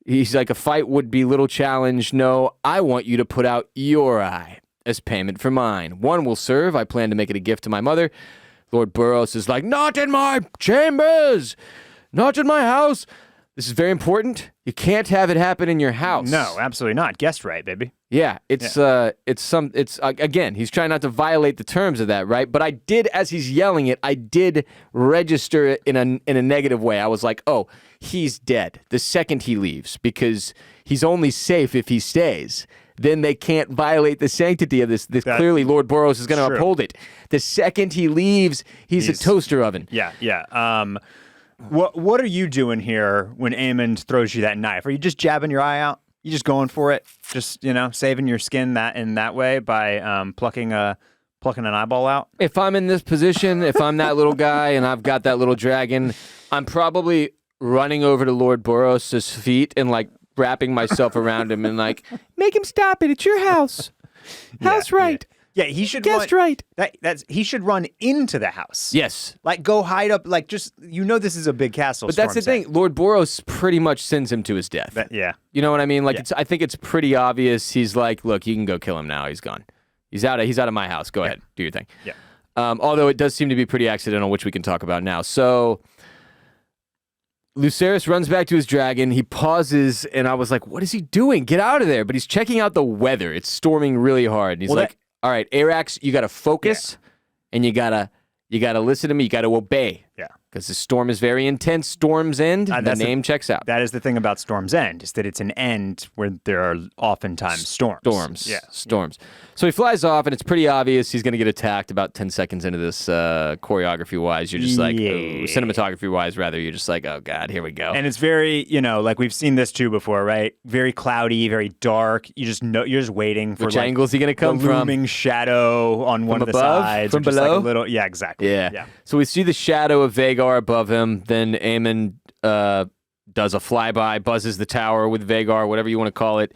he's like, a fight would be little challenge. No, I want you to put out your eye as payment for mine. One will serve. I plan to make it a gift to my mother. Lord Boros is like, not in my chambers, not in my house. This is very important. You can't have it happen in your house. No, absolutely not. Guest right, baby. Yeah, it's again, he's trying not to violate the terms of that, right? But I did, as he's yelling it, I did register it in a negative way. I was like, oh, he's dead the second he leaves because he's only safe if he stays. Then they can't violate the sanctity of this. Clearly, Lord Boros is going to uphold it. The second he leaves, he's a toaster oven. Yeah. What are you doing here when Aemond throws you that knife? Are you just jabbing your eye out? You just going for it? Just saving your skin that way by plucking an eyeball out? If I'm in this position, if I'm that little guy and I've got that little dragon, I'm probably running over to Lord Boros' feet and like wrapping myself around him and like, make him stop it. It's your house. House right. Yeah, he should guessed right. He should run into the house. Yes. Like go hide up, like just this is a big castle. But that's the thing. Lord Boros pretty much sends him to his death. Yeah. You know what I mean? Like I think it's pretty obvious. He's like, look, you can go kill him now. He's gone. He's out of my house. Go ahead. Do your thing. Yeah. Although it does seem to be pretty accidental, which we can talk about now. So Lucerys runs back to his dragon. He pauses, and I was like, what is he doing? Get out of there. But he's checking out the weather. It's storming really hard. And he's all right, Arax, you got to focus, and you gotta listen to me. You got to obey. Yeah. Because the storm is very intense. Storm's End, the name checks out. That is the thing about Storm's End, is that it's an end where there are oftentimes storms. Storms. So he flies off, and it's pretty obvious he's going to get attacked about 10 seconds into this choreography-wise. You're just like, cinematography-wise, rather, you're just like, oh, God, here we go. And it's very, like we've seen this too before, right? Very cloudy, very dark. You just know, you're just waiting for which angle is he going to come from? Looming shadow on one of the sides. From below? Like a little, yeah, exactly. Yeah. So we see the shadow of Vhagar above him. Then Aemond does a flyby, buzzes the tower with Vhagar, whatever you want to call it.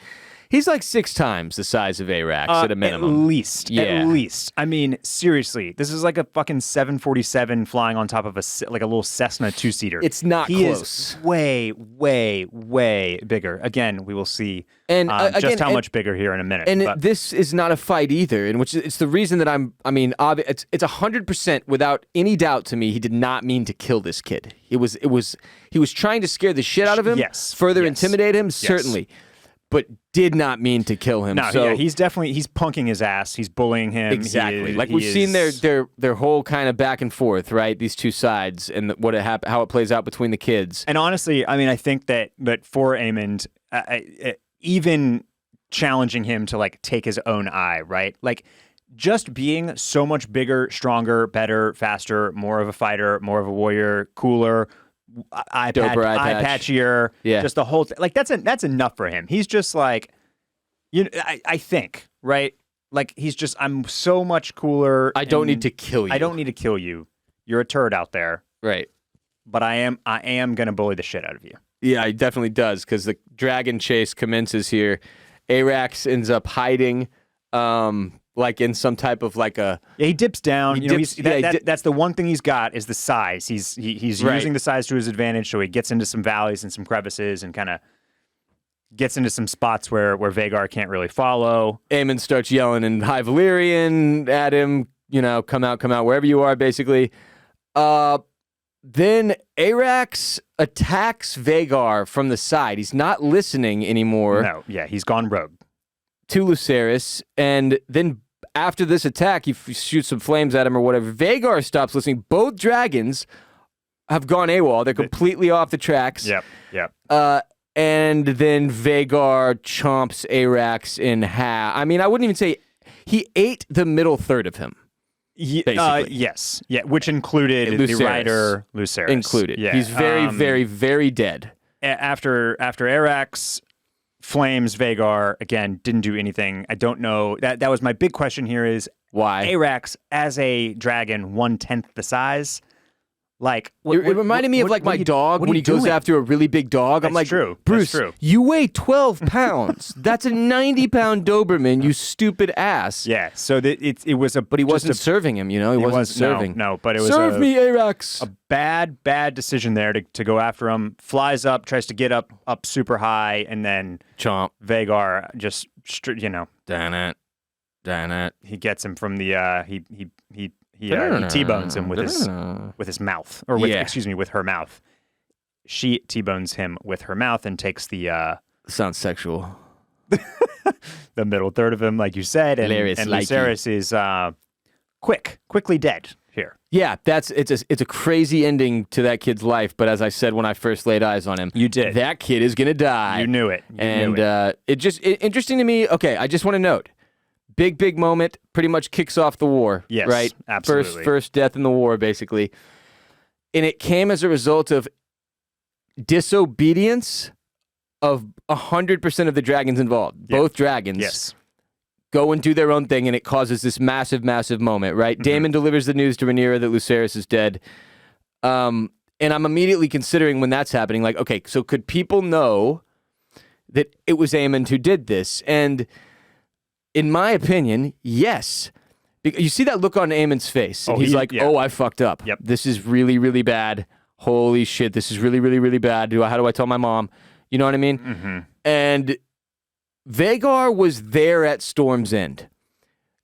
He's like 6 times the size of Arax at a minimum. At least. I mean, seriously, this is like a fucking 747 flying on top of a little Cessna 2-seater. It's not he close. Is way, way, way bigger. Again, we will see And just how much bigger here in a minute. And but. this is not a fight either, in which it's the reason that it's 100% without any doubt to me. He did not mean to kill this kid. He was trying to scare the shit out of him. Yes. Further Yes. intimidate him, certainly, but did not mean to kill him. No, so, yeah, he's punking his ass. He's bullying him. Exactly. We've seen their whole kind of back and forth, right? These two sides and how it plays out between the kids. And honestly, I mean, I think that for Aemond, even challenging him to like take his own eye, right? Like just being so much bigger, stronger, better, faster, more of a fighter, more of a warrior, cooler, eye patchier, just the whole thing. Like that's enough for him. He's just like, I think, right? Like he's just, I'm so much cooler. I don't need to kill you. I don't need to kill you. You're a turd out there. Right. But I am going to bully the shit out of you. Yeah, he definitely does, because the dragon chase commences here. Arax ends up hiding, like in some type of like a... Yeah, he dips down. He that's the one thing he's got is the size. He's Right. using the size to his advantage, so he gets into some valleys and some crevices and kind of gets into some spots where Vhagar can't really follow. Aemond starts yelling in High Valyrian at him, come out, wherever you are, basically. Then Arax attacks Vhagar from the side. He's not listening anymore. No, yeah, he's gone rogue. To Lucerys, and then after this attack, he shoots some flames at him or whatever. Vhagar stops listening. Both dragons have gone AWOL. They're completely off the tracks. Yep. And then Vhagar chomps Arax in half. I mean, I wouldn't even say he ate the middle third of him. Basically. Yes. Yeah, which included Lucerys. the rider Lucerys. Included. Yeah. He's very, very, very dead. After Arax flames Vhagar, again, didn't do anything. I don't know. That was my big question here is why Arax, as a dragon, 1/10 the size. Like it reminded me of like my dog when he goes after a really big dog. I'm like, true. Bruce, That's true. you weigh 12 pounds. That's a 90-pound Doberman, you stupid ass. Yeah. So it was a, but he wasn't serving him. He wasn't serving. No, but it was serve me, Arax. A bad decision there to go after him. Flies up, tries to get up super high, and then chomp. Vhagar just Damn it. He gets him from the he T-bones him with his mouth, or with her mouth. She T-bones him with her mouth and takes the sounds sexual. the middle third of him, like you said, and Lucerys is quickly dead here. Yeah, it's a crazy ending to that kid's life. But as I said when I first laid eyes on him, you did. That kid is gonna die. You knew it. Interesting to me. Okay, I just want to note. Big moment, pretty much kicks off the war. Yes, right? Absolutely. First death in the war, basically. And it came as a result of disobedience of 100% of the dragons involved. Yep. Both dragons go and do their own thing, and it causes this massive, massive moment, right? Mm-hmm. Daemon delivers the news to Rhaenyra that Lucerys is dead. And I'm immediately considering when that's happening, like, okay, so could people know that it was Aemond who did this? And in my opinion, yes. You see that look on Aemon's face. And he's like, oh, I fucked up. Yep. This is really, really bad. Holy shit, this is really, really, really bad. How do I tell my mom? You know what I mean? Mm-hmm. And Vhagar was there at Storm's End.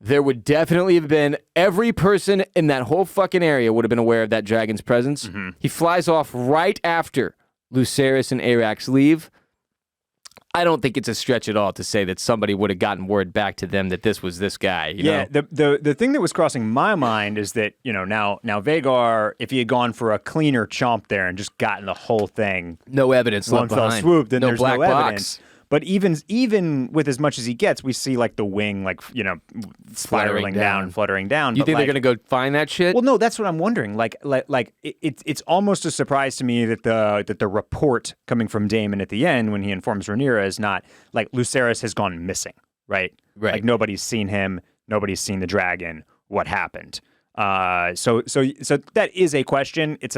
There would definitely have been, every person in that whole fucking area would have been aware of that dragon's presence. Mm-hmm. He flies off right after Lucerys and Arax leave. I don't think it's a stretch at all to say that somebody would have gotten word back to them that this was this guy. You know? The thing that was crossing my mind is that, now Vhagar, if he had gone for a cleaner chomp there and just gotten the whole thing, no evidence left behind. One fell swoop, then there's black no box. evidence. But even with as much as he gets, we see like the wing, spiraling down, fluttering down. You think they're gonna go find that shit? Well, no, that's what I'm wondering. It's almost a surprise to me that the report coming from Daemon at the end when he informs Rhaenyra is not like Lucerys has gone missing, right? Right. Like nobody's seen him, nobody's seen the dragon. What happened? So that is a question. It's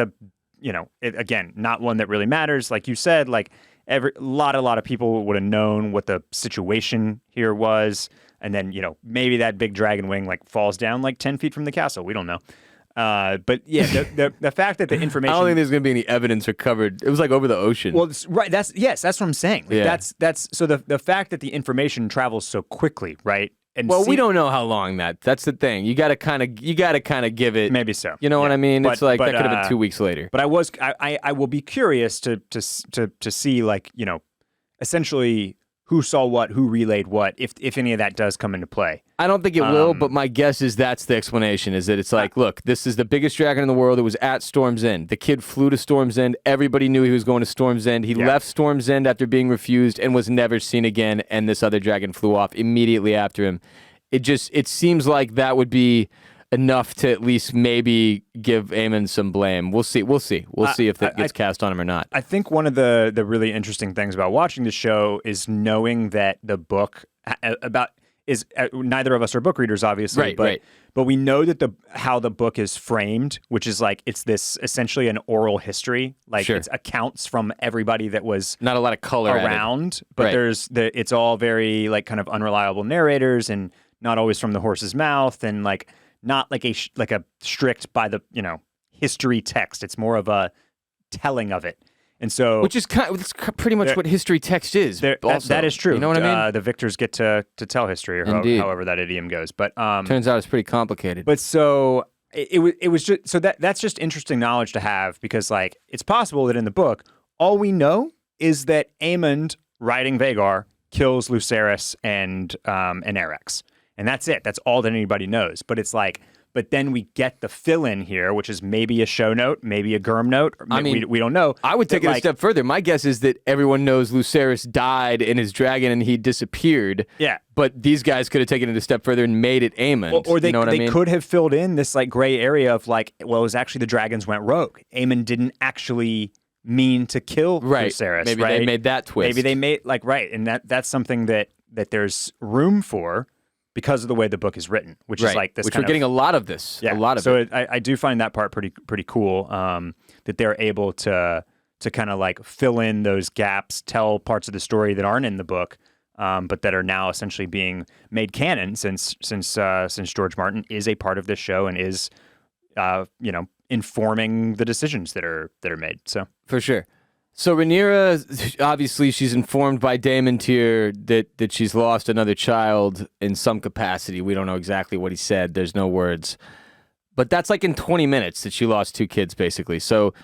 again, not one that really matters. Like you said, like. a lot of people would have known what the situation here was, and then maybe that big dragon wing like falls down like 10 feet from the castle. We don't know. But yeah, the fact that the information. I don't think there's going to be any evidence recovered. It was like over the ocean. Well, right. That's what I'm saying. Like, Yeah. That's so the fact that the information travels so quickly, right? And we don't know how long that's the thing. You got to kind of give it. Maybe so. You know what I mean? But- It's like but, that could have been 2 weeks later. But I will be curious to see like essentially who saw what, who relayed what, if any of that does come into play. I don't think it will, but my guess is that's the explanation, is that it's like, look, this is the biggest dragon in the world. It was at Storm's End. The kid flew to Storm's End. Everybody knew he was going to Storm's End. He left Storm's End after being refused and was never seen again, and this other dragon flew off immediately after him. It seems like that would be enough to at least maybe give Aemon some blame. We'll see. We'll see if that gets cast on him or not. I think one of the really interesting things about watching the show is knowing that the book is neither of us are book readers, obviously, but we know that how the book is framed, which is like it's this essentially an oral history, like it's accounts from everybody that was not a lot of color around, but it's all very like kind of unreliable narrators and not always from the horse's mouth, and like not like a strict by the history text. It's more of a telling of it. And so, which is it's pretty much what history text is. That is true. You know what I mean? The victors get to tell history, or however that idiom goes. But turns out it's pretty complicated. But so it was just so that's just interesting knowledge to have, because like it's possible that in the book all we know is that Aemond riding Vhagar kills Lucerys and Erex, and that's it. That's all that anybody knows. But it's like. But then we get the fill-in here, which is maybe a show note, maybe a Gurm note. Or we don't know. I would take it a step further. My guess is that everyone knows Lucerys died in his dragon and he disappeared. Yeah. But these guys could have taken it a step further and made it Aemond. Or they, you know what I mean? Could have filled in this like gray area of like, well, it was actually the dragons went rogue. Aemond didn't actually mean to kill Lucerys. Maybe they made that twist. Maybe they made and that's something that there's room for. Because of the way the book is written, which is like this, which we're getting a lot of this. Yeah, a lot of so it. I do find that part pretty cool. That they're able to kind of like fill in those gaps, tell parts of the story that aren't in the book, but that are now essentially being made canon since George Martin is a part of this show and is, informing the decisions that are made. So for sure. So Rhaenyra, obviously, she's informed by Daemon Tyr that she's lost another child in some capacity. We don't know exactly what he said. There's no words. But that's like in 20 minutes that she lost 2 kids, basically. So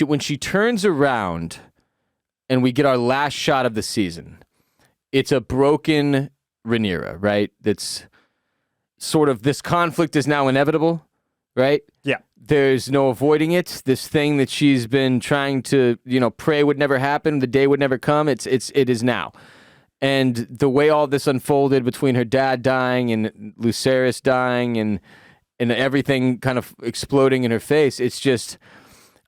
when she turns around and we get our last shot of the season, it's a broken Rhaenyra, right? That's sort of, this conflict is now inevitable, right? Yeah. There's no avoiding it. This thing that she's been trying to, pray would never happen, the day would never come. It is now. And the way all this unfolded between her dad dying and Lucerys dying and everything kind of exploding in her face, it's just,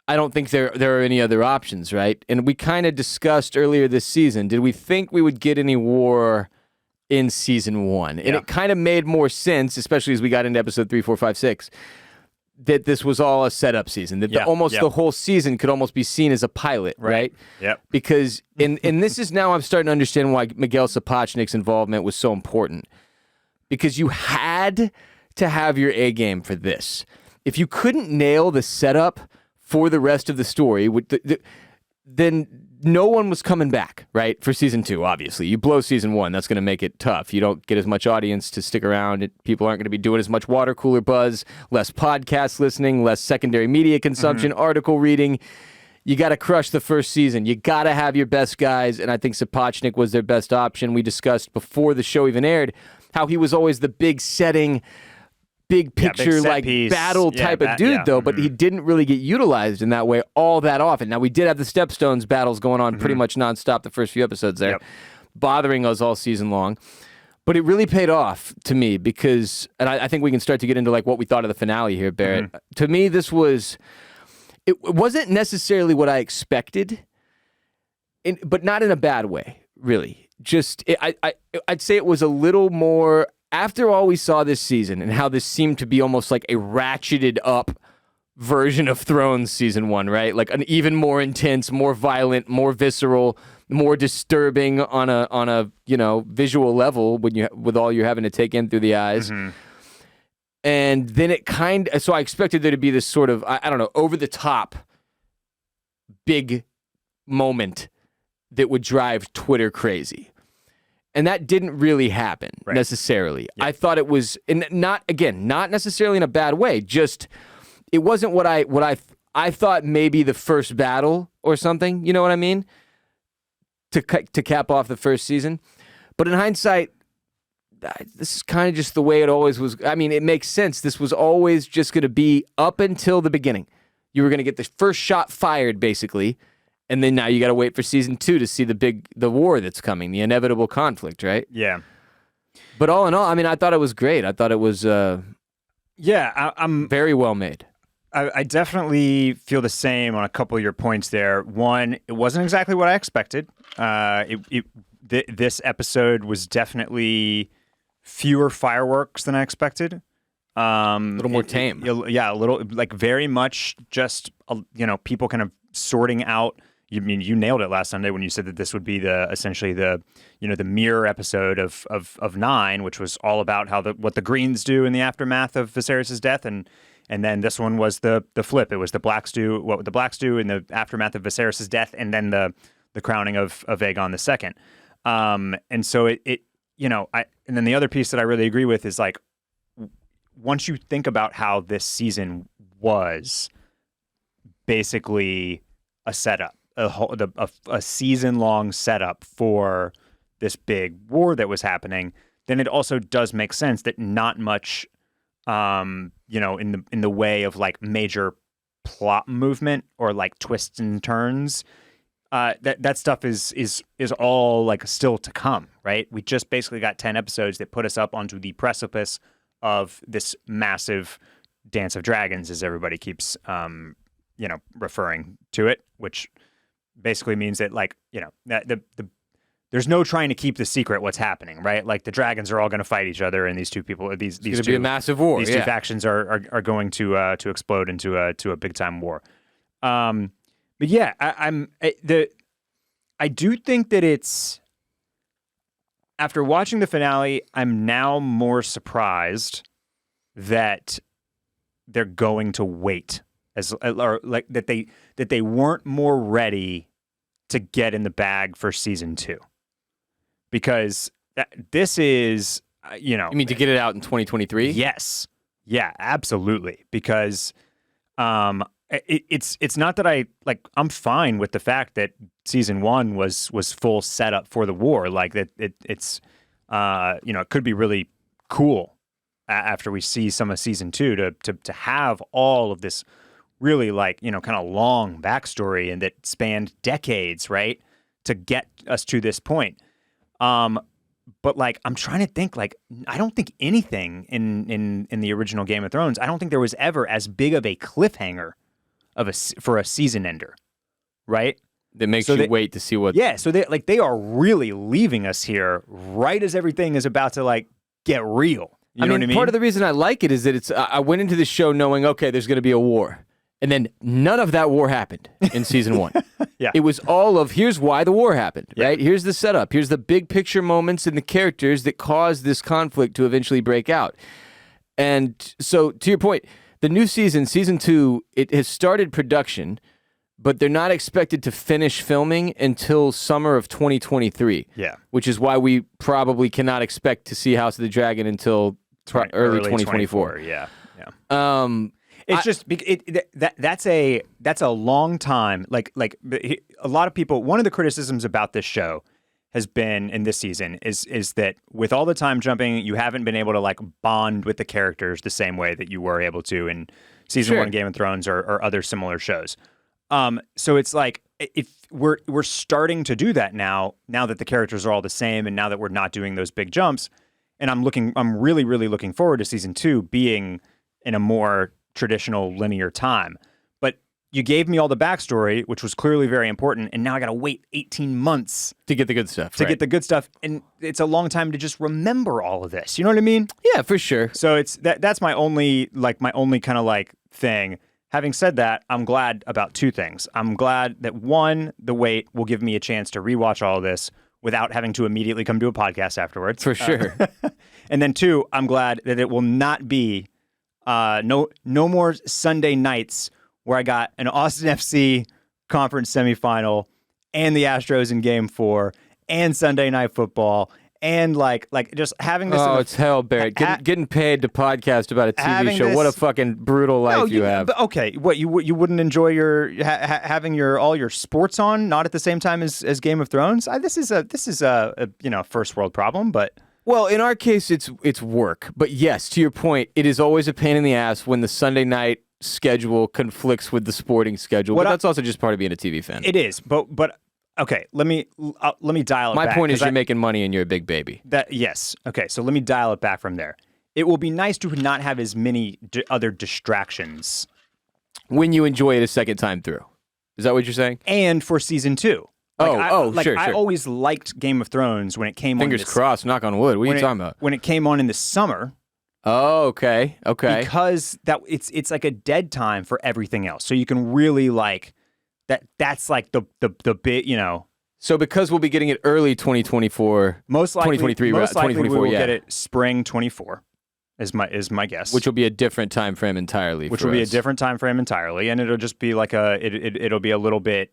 I don't think there are any other options, right? And we kind of discussed earlier this season, did we think we would get any war in season 1? And it kind of made more sense, especially as we got into episode 3, 4, 5, 6. That this was all a setup season, that the whole season could almost be seen as a pilot, right? Yep. Because, and this is now I'm starting to understand why Miguel Sapochnik's involvement was so important. Because you had to have your A game for this. If you couldn't nail the setup for the rest of the story, then no one was coming back, right? For season 2, obviously. You blow season 1, that's going to make it tough. You don't get as much audience to stick around. People aren't going to be doing as much water cooler buzz, less podcast listening, less secondary media consumption, article reading. You got to crush the first season. You got to have your best guys, and I think Sapochnik was their best option. We discussed before the show even aired how he was always the big setting, big picture, like piece. Battle type of dude, though, but he didn't really get utilized in that way all that often. Now, we did have the Stepstones battles going on pretty much nonstop the first few episodes there, bothering us all season long. But it really paid off to me because, and I think we can start to get into like what we thought of the finale here, Barrett. To me, it wasn't necessarily what I expected, but not in a bad way, really. Just, I'd say it was a little more. After all we saw this season and how this seemed to be almost like a ratcheted up version of Thrones season 1, right? Like an even more intense, more violent, more visceral, more disturbing on a visual level with all you're having to take in through the eyes. Mm-hmm. And then so I expected there to be this sort of, I don't know, over the top big moment that would drive Twitter crazy. And that didn't really happen necessarily. Yep. I thought it was, and not necessarily in a bad way, just it wasn't what I thought maybe the first battle or something, you know what I mean? To cap off the first season. But in hindsight, this is kind of just the way it always was. I mean, it makes sense. This was always just going to be up until the beginning. You were going to get the first shot fired, basically, and then now you got to wait for season 2 to see the war that's coming, the inevitable conflict, right? Yeah. But all in all, I mean, I thought it was great. I thought it was I'm very well made. I definitely feel the same on a couple of your points there. One, it wasn't exactly what I expected. This episode was definitely fewer fireworks than I expected. A little more tame. Yeah, a little, like very much just, people kind of sorting out. You nailed it last Sunday when you said that this would be essentially the mirror episode of 9, which was all about what the Greens do in the aftermath of Viserys' death, and then this one was the flip. It was the Blacks do what the Blacks do in the aftermath of Viserys' death, and then the crowning of Aegon II. And so and then the other piece that I really agree with is like, once you think about how this season was basically a setup, a season-long setup for this big war that was happening, then it also does make sense that not much, in the way of like major plot movement or like twists and turns, that stuff is all like still to come, right? We just basically got 10 episodes that put us up onto the precipice of this massive Dance of Dragons, as everybody keeps, referring to it, which basically means that that there's no trying to keep the secret what's happening, right? Like the dragons are all going to fight each other, and these two people, these It's going to two, be a massive war. these two factions are going to explode into a big time war. But yeah, I do think that it's, after watching the finale, I'm now more surprised that they're going to wait or like that they weren't more ready to get in the bag for season 2, because this is You mean to get it out in 2023? Yes, yeah, absolutely, because it's not that I'm fine with the fact that season 1 was full setup for the war, like that it's it could be really cool after we see some of season 2 to have all of this really kind of long backstory and that spanned decades, right, to get us to this point. But I'm trying to think, I don't think anything in the original Game of Thrones, I don't think there was ever as big of a cliffhanger for a season ender, right? That makes you wait to see what. Yeah, so they are really leaving us here right as everything is about to get real. You know what I mean? Part of the reason I like it is that I went into the show knowing, okay, there's going to be a war. And then none of that war happened in season 1. Yeah. It was all of, here's why the war happened, Yeah. right? Here's the setup. Here's the big picture moments and the characters that caused this conflict to eventually break out. And so, to your point, the new season 2, it has started production, but they're not expected to finish filming until summer of 2023. Yeah. Which is why we probably cannot expect to see House of the Dragon until early 2024. Yeah. It's That's a long time. Like a lot of people, one of the criticisms about this show has been in this season is that with all the time jumping, you haven't been able to bond with the characters the same way that you were able to in season 1 Game of Thrones or other similar shows. So it's if we're starting to do that now that the characters are all the same and now that we're not doing those big jumps, and I'm really, really looking forward to season 2 being in a more traditional linear time. But you gave me all the backstory, which was clearly very important, and now I got to wait 18 months to get the good stuff. Get the good stuff, and it's a long time to just remember all of this. You know what I mean? Yeah, for sure. So it's that's my only kind of thing. Having said that, I'm glad about two things. I'm glad that, one, the wait will give me a chance to rewatch all of this without having to immediately come to a podcast afterwards. For sure. And then two, I'm glad that it will not be no more Sunday nights where I got an Austin FC conference semifinal and the Astros in Game 4 and Sunday Night Football and like just having this. Oh, it's hell, Barrett. Getting paid to podcast about a TV show. What a fucking brutal life you have. But okay, what you wouldn't enjoy your having all your sports on not at the same time as Game of Thrones? This is a first world problem, but. Well, in our case, it's work. But yes, to your point, it is always a pain in the ass when the Sunday night schedule conflicts with the sporting schedule. But that's also just part of being a TV fan. It is, but okay. Let me dial it back. My point is, you're making money and you're a big baby. Yes. Okay. So let me dial it back from there. It will be nice to not have as many other distractions when you enjoy it a second time through. Is that what you're saying? And for season 2. Sure. I always liked Game of Thrones when it came on. Fingers crossed, knock on wood. What are you talking about? When it came on in the summer. Oh, okay. Because it's like a dead time for everything else. So you can really like that's like the bit, So because we'll be getting it early 2024, most likely 2023, most likely 2024, we will get it spring 24 is my guess. Which will be a different time frame entirely. Which will be a different time frame entirely, and it'll just be like it'll be a little bit.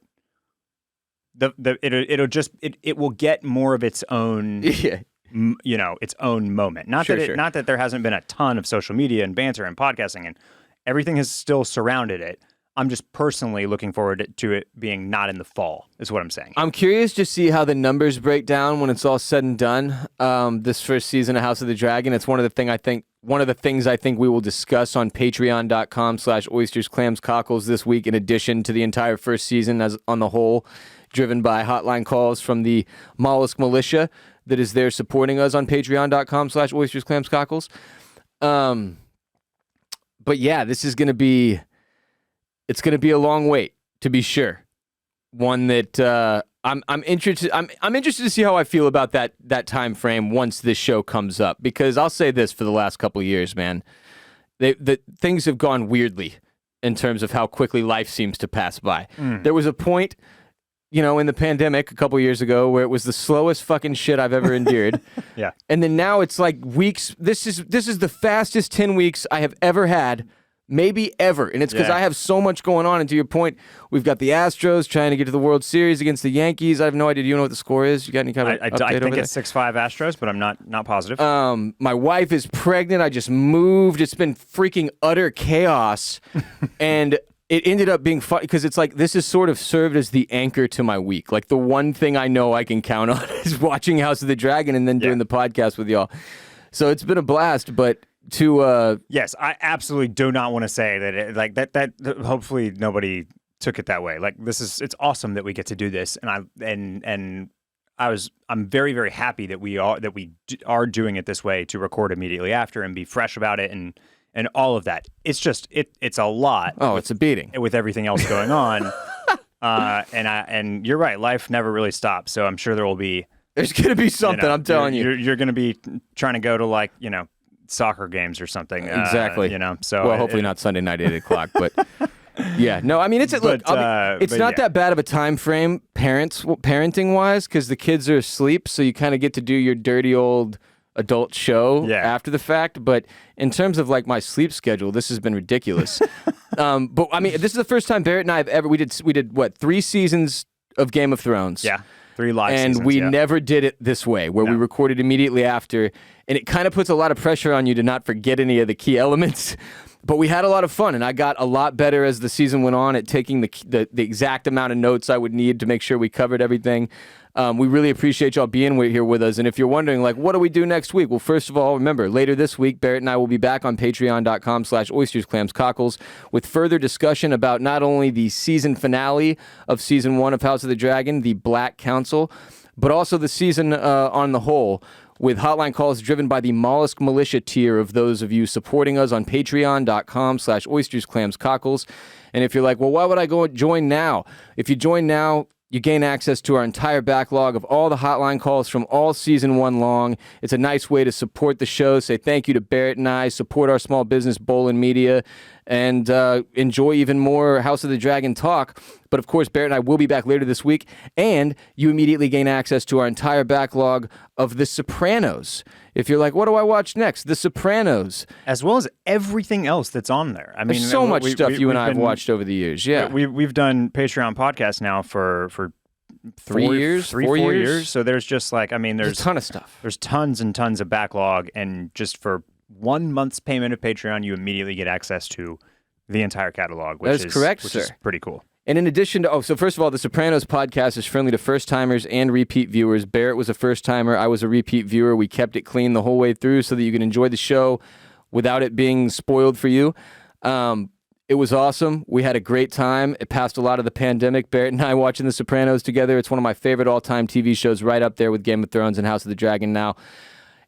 It will get more of its own, its own moment. Not that there hasn't been a ton of social media and banter and podcasting and everything has still surrounded it. I'm just personally looking forward to it being not in the fall, is what I'm saying. I'm curious to see how the numbers break down when it's all said and done. This first season of House of the Dragon, it's one of the things I think we will discuss on patreon.com/oysters, clams, cockles this week, in addition to the entire first season as on the whole, driven by hotline calls from the Mollusk Militia that is there supporting us on patreon.com/oysters, clams, cockles. But yeah, this is going to be, it's going to be a long wait, to be sure. One that I'm interested. I'm interested to see how I feel about that time frame once this show comes up. Because I'll say this, for the last couple of years, man, the things have gone weirdly in terms of how quickly life seems to pass by. There was a point, in the pandemic a couple years ago where it was the slowest fucking shit I've ever endured. Yeah. And then now it's like weeks. This is the fastest 10 weeks I have ever had. Maybe ever. And it's because I have so much going on. And to your point, we've got the Astros trying to get to the World Series against the Yankees. I have no idea. Do you know what the score is? You got any kind of update I over think there? it's 6-5 Astros, but I'm not positive. My wife is pregnant. I just moved. It's been freaking utter chaos. And it ended up being fun because it's like this has sort of served as the anchor to my week. Like the one thing I know I can count on is watching House of the Dragon and then doing the podcast with y'all. So it's been a blast, but yes, I absolutely do not want to say that that hopefully nobody took it that way. Like it's awesome that we get to do this, and I'm very, very happy that we are doing it this way, to record immediately after and be fresh about it and all of that. It's just it's a lot. Oh, it's a beating with everything else going on. And you're right, life never really stops. So I'm sure there's gonna be something. I'm telling you, you're gonna be trying to go to soccer games or something. Exactly. So hopefully not Sunday night at 8:00, but yeah, no, I mean it's not that bad of a time frame parenting wise, because the kids are asleep, so you kind of get to do your dirty old adult show after the fact. But in terms of like my sleep schedule, this has been ridiculous. But I mean, this is the first time Barrett and I have ever we did what, 3 seasons of Game of Thrones. Yeah. 3 live seasons, and we never did it this way, where we recorded immediately after, and it kind of puts a lot of pressure on you to not forget any of the key elements. But we had a lot of fun, and I got a lot better as the season went on at taking the exact amount of notes I would need to make sure we covered everything. We really appreciate y'all being here with us. And if you're wondering, like, what do we do next week? Well, first of all, remember, later this week, Barrett and I will be back on patreon.com/oysters, clams, cockles with further discussion about not only the season finale of season 1 of House of the Dragon, the Black Council, but also the season on the whole, with hotline calls driven by the Mollusk Militia tier of those of you supporting us on patreon.com/oysters, clams, cockles. And if you're like, well, why would I go join now? If you join now, you gain access to our entire backlog of all the hotline calls from all season 1 long. It's a nice way to support the show, say thank you to Barrett and I, support our small business, Bolin Media, and enjoy even more House of the Dragon talk. But of course, Barrett and I will be back later this week, and you immediately gain access to our entire backlog of The Sopranos. If you're like, what do I watch next? The Sopranos. As well as everything else that's on there. I mean, There's so much stuff you and I have watched over the years. Yeah. We've done Patreon podcasts now for 4 years. Four years. So there's just like, I mean, There's a ton of stuff. There's tons and tons of backlog, and just for 1 month's payment of Patreon, you immediately get access to the entire catalog, which That is correct, which sir. is pretty cool. And in addition to, so first of all, the Sopranos podcast is friendly to first-timers and repeat viewers. Barrett was a first-timer. I was a repeat viewer. We kept it clean the whole way through so that you can enjoy the show without it being spoiled for you. It was awesome. We had a great time. It passed a lot of the pandemic. Barrett and I watching The Sopranos together. It's one of my favorite all-time TV shows, right up there with Game of Thrones and House of the Dragon now.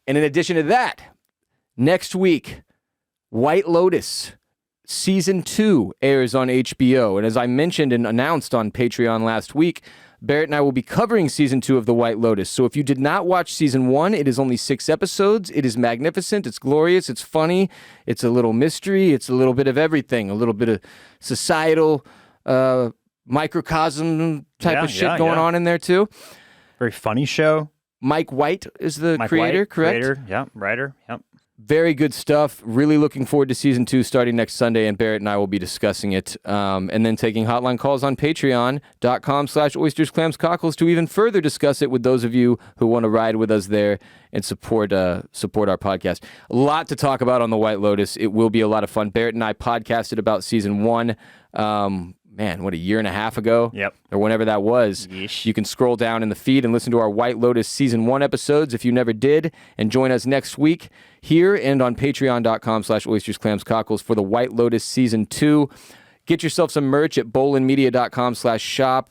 And in addition to that, next week, White Lotus Season 2 airs on HBO. And as I mentioned and announced on Patreon last week, Barrett and I will be covering Season 2 of The White Lotus. So if you did not watch Season 1, it is only 6 episodes. It is magnificent. It's glorious. It's funny. It's a little mystery. It's a little bit of everything. A little bit of societal microcosm type of shit going on in there too. Very funny show. Mike White is the creator, correct? Creator, yeah. Writer, yep. Very good stuff. Really looking forward to Season 2 starting next Sunday, and Barrett and I will be discussing it. And then taking hotline calls on patreon.com/oysters, clams, cockles to even further discuss it with those of you who want to ride with us there and support our podcast. A lot to talk about on The White Lotus. It will be a lot of fun. Barrett and I podcasted about Season 1, a year and a half ago? Yep. Or whenever that was. Yeesh. You can scroll down in the feed and listen to our White Lotus Season 1 episodes if you never did, and join us next week here and on patreon.com/oysters, clams, cockles for the White Lotus Season 2. Get yourself some merch at bowlinmedia.com/shop.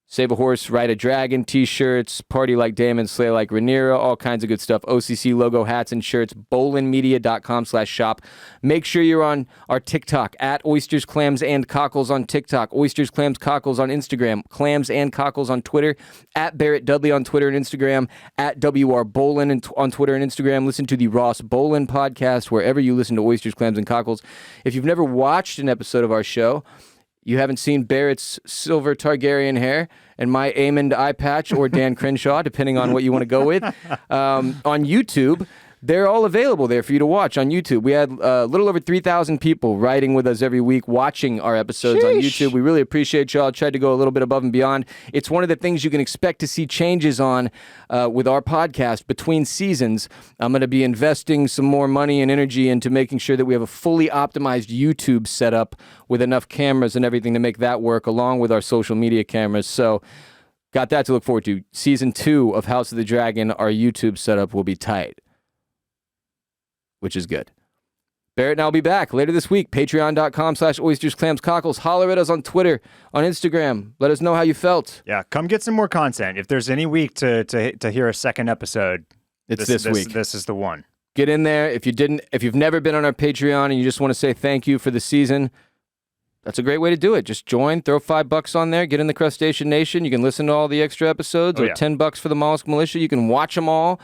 Save a horse, ride a dragon, t-shirts, party like Damon, slay like Rhaenyra, all kinds of good stuff. OCC logo hats and shirts, bowlinmedia.com/shop. Make sure you're on our TikTok, at Oysters, Clams, and Cockles on TikTok, Oysters, Clams, Cockles on Instagram, Clams and Cockles on Twitter, at Barrett Dudley on Twitter and Instagram, at WR Bolin on Twitter and Instagram. Listen to the Ross Bolin podcast wherever you listen to Oysters, Clams, and Cockles. If you've never watched an episode of our show, you haven't seen Barrett's silver Targaryen hair and my Aemond eye patch, or Dan Crenshaw, depending on what you want to go with, on YouTube, they're all available there for you to watch on YouTube. We had a little over 3,000 people riding with us every week, watching our episodes on YouTube. We really appreciate y'all. Tried to go a little bit above and beyond. It's one of the things you can expect to see changes on with our podcast between seasons. I'm going to be investing some more money and energy into making sure that we have a fully optimized YouTube setup with enough cameras and everything to make that work, along with our social media cameras. So got that to look forward to. Season 2 of House of the Dragon, our YouTube setup will be tight, which is good. Barrett and I will be back later this week. Patreon.com/oysters, clams, cockles. Holler at us on Twitter, on Instagram. Let us know how you felt. Yeah, come get some more content. If there's any week to hear a second episode, It's this week. This is the one. Get in there. If you've never been on our Patreon and you just want to say thank you for the season, that's a great way to do it. Just join, throw $5 on there, get in the Crustacean Nation. You can listen to all the extra episodes, or $10 for the Mollusk Militia. You can watch them all.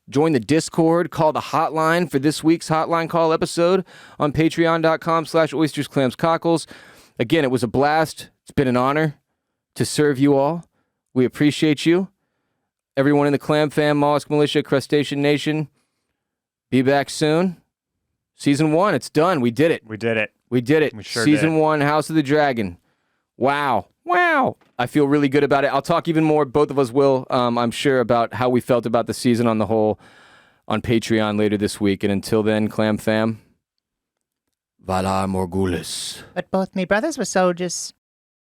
Join the Discord, call the hotline for this week's hotline call episode on patreon.com/oysters, clams, cockles. Again, it was a blast. It's been an honor to serve you all. We appreciate you. Everyone in the Clam Fam, Mollusk Militia, Crustacean Nation, be back soon. Season 1, it's done. We did it. We did it. We did it. We sure Season did. 1, House of the Dragon. Wow. I feel really good about it. I'll talk even more, both of us will, I'm sure, about how we felt about the season on the whole on Patreon later this week. And until then, Clam Fam, Valar Morghulis. But both me brothers were soldiers.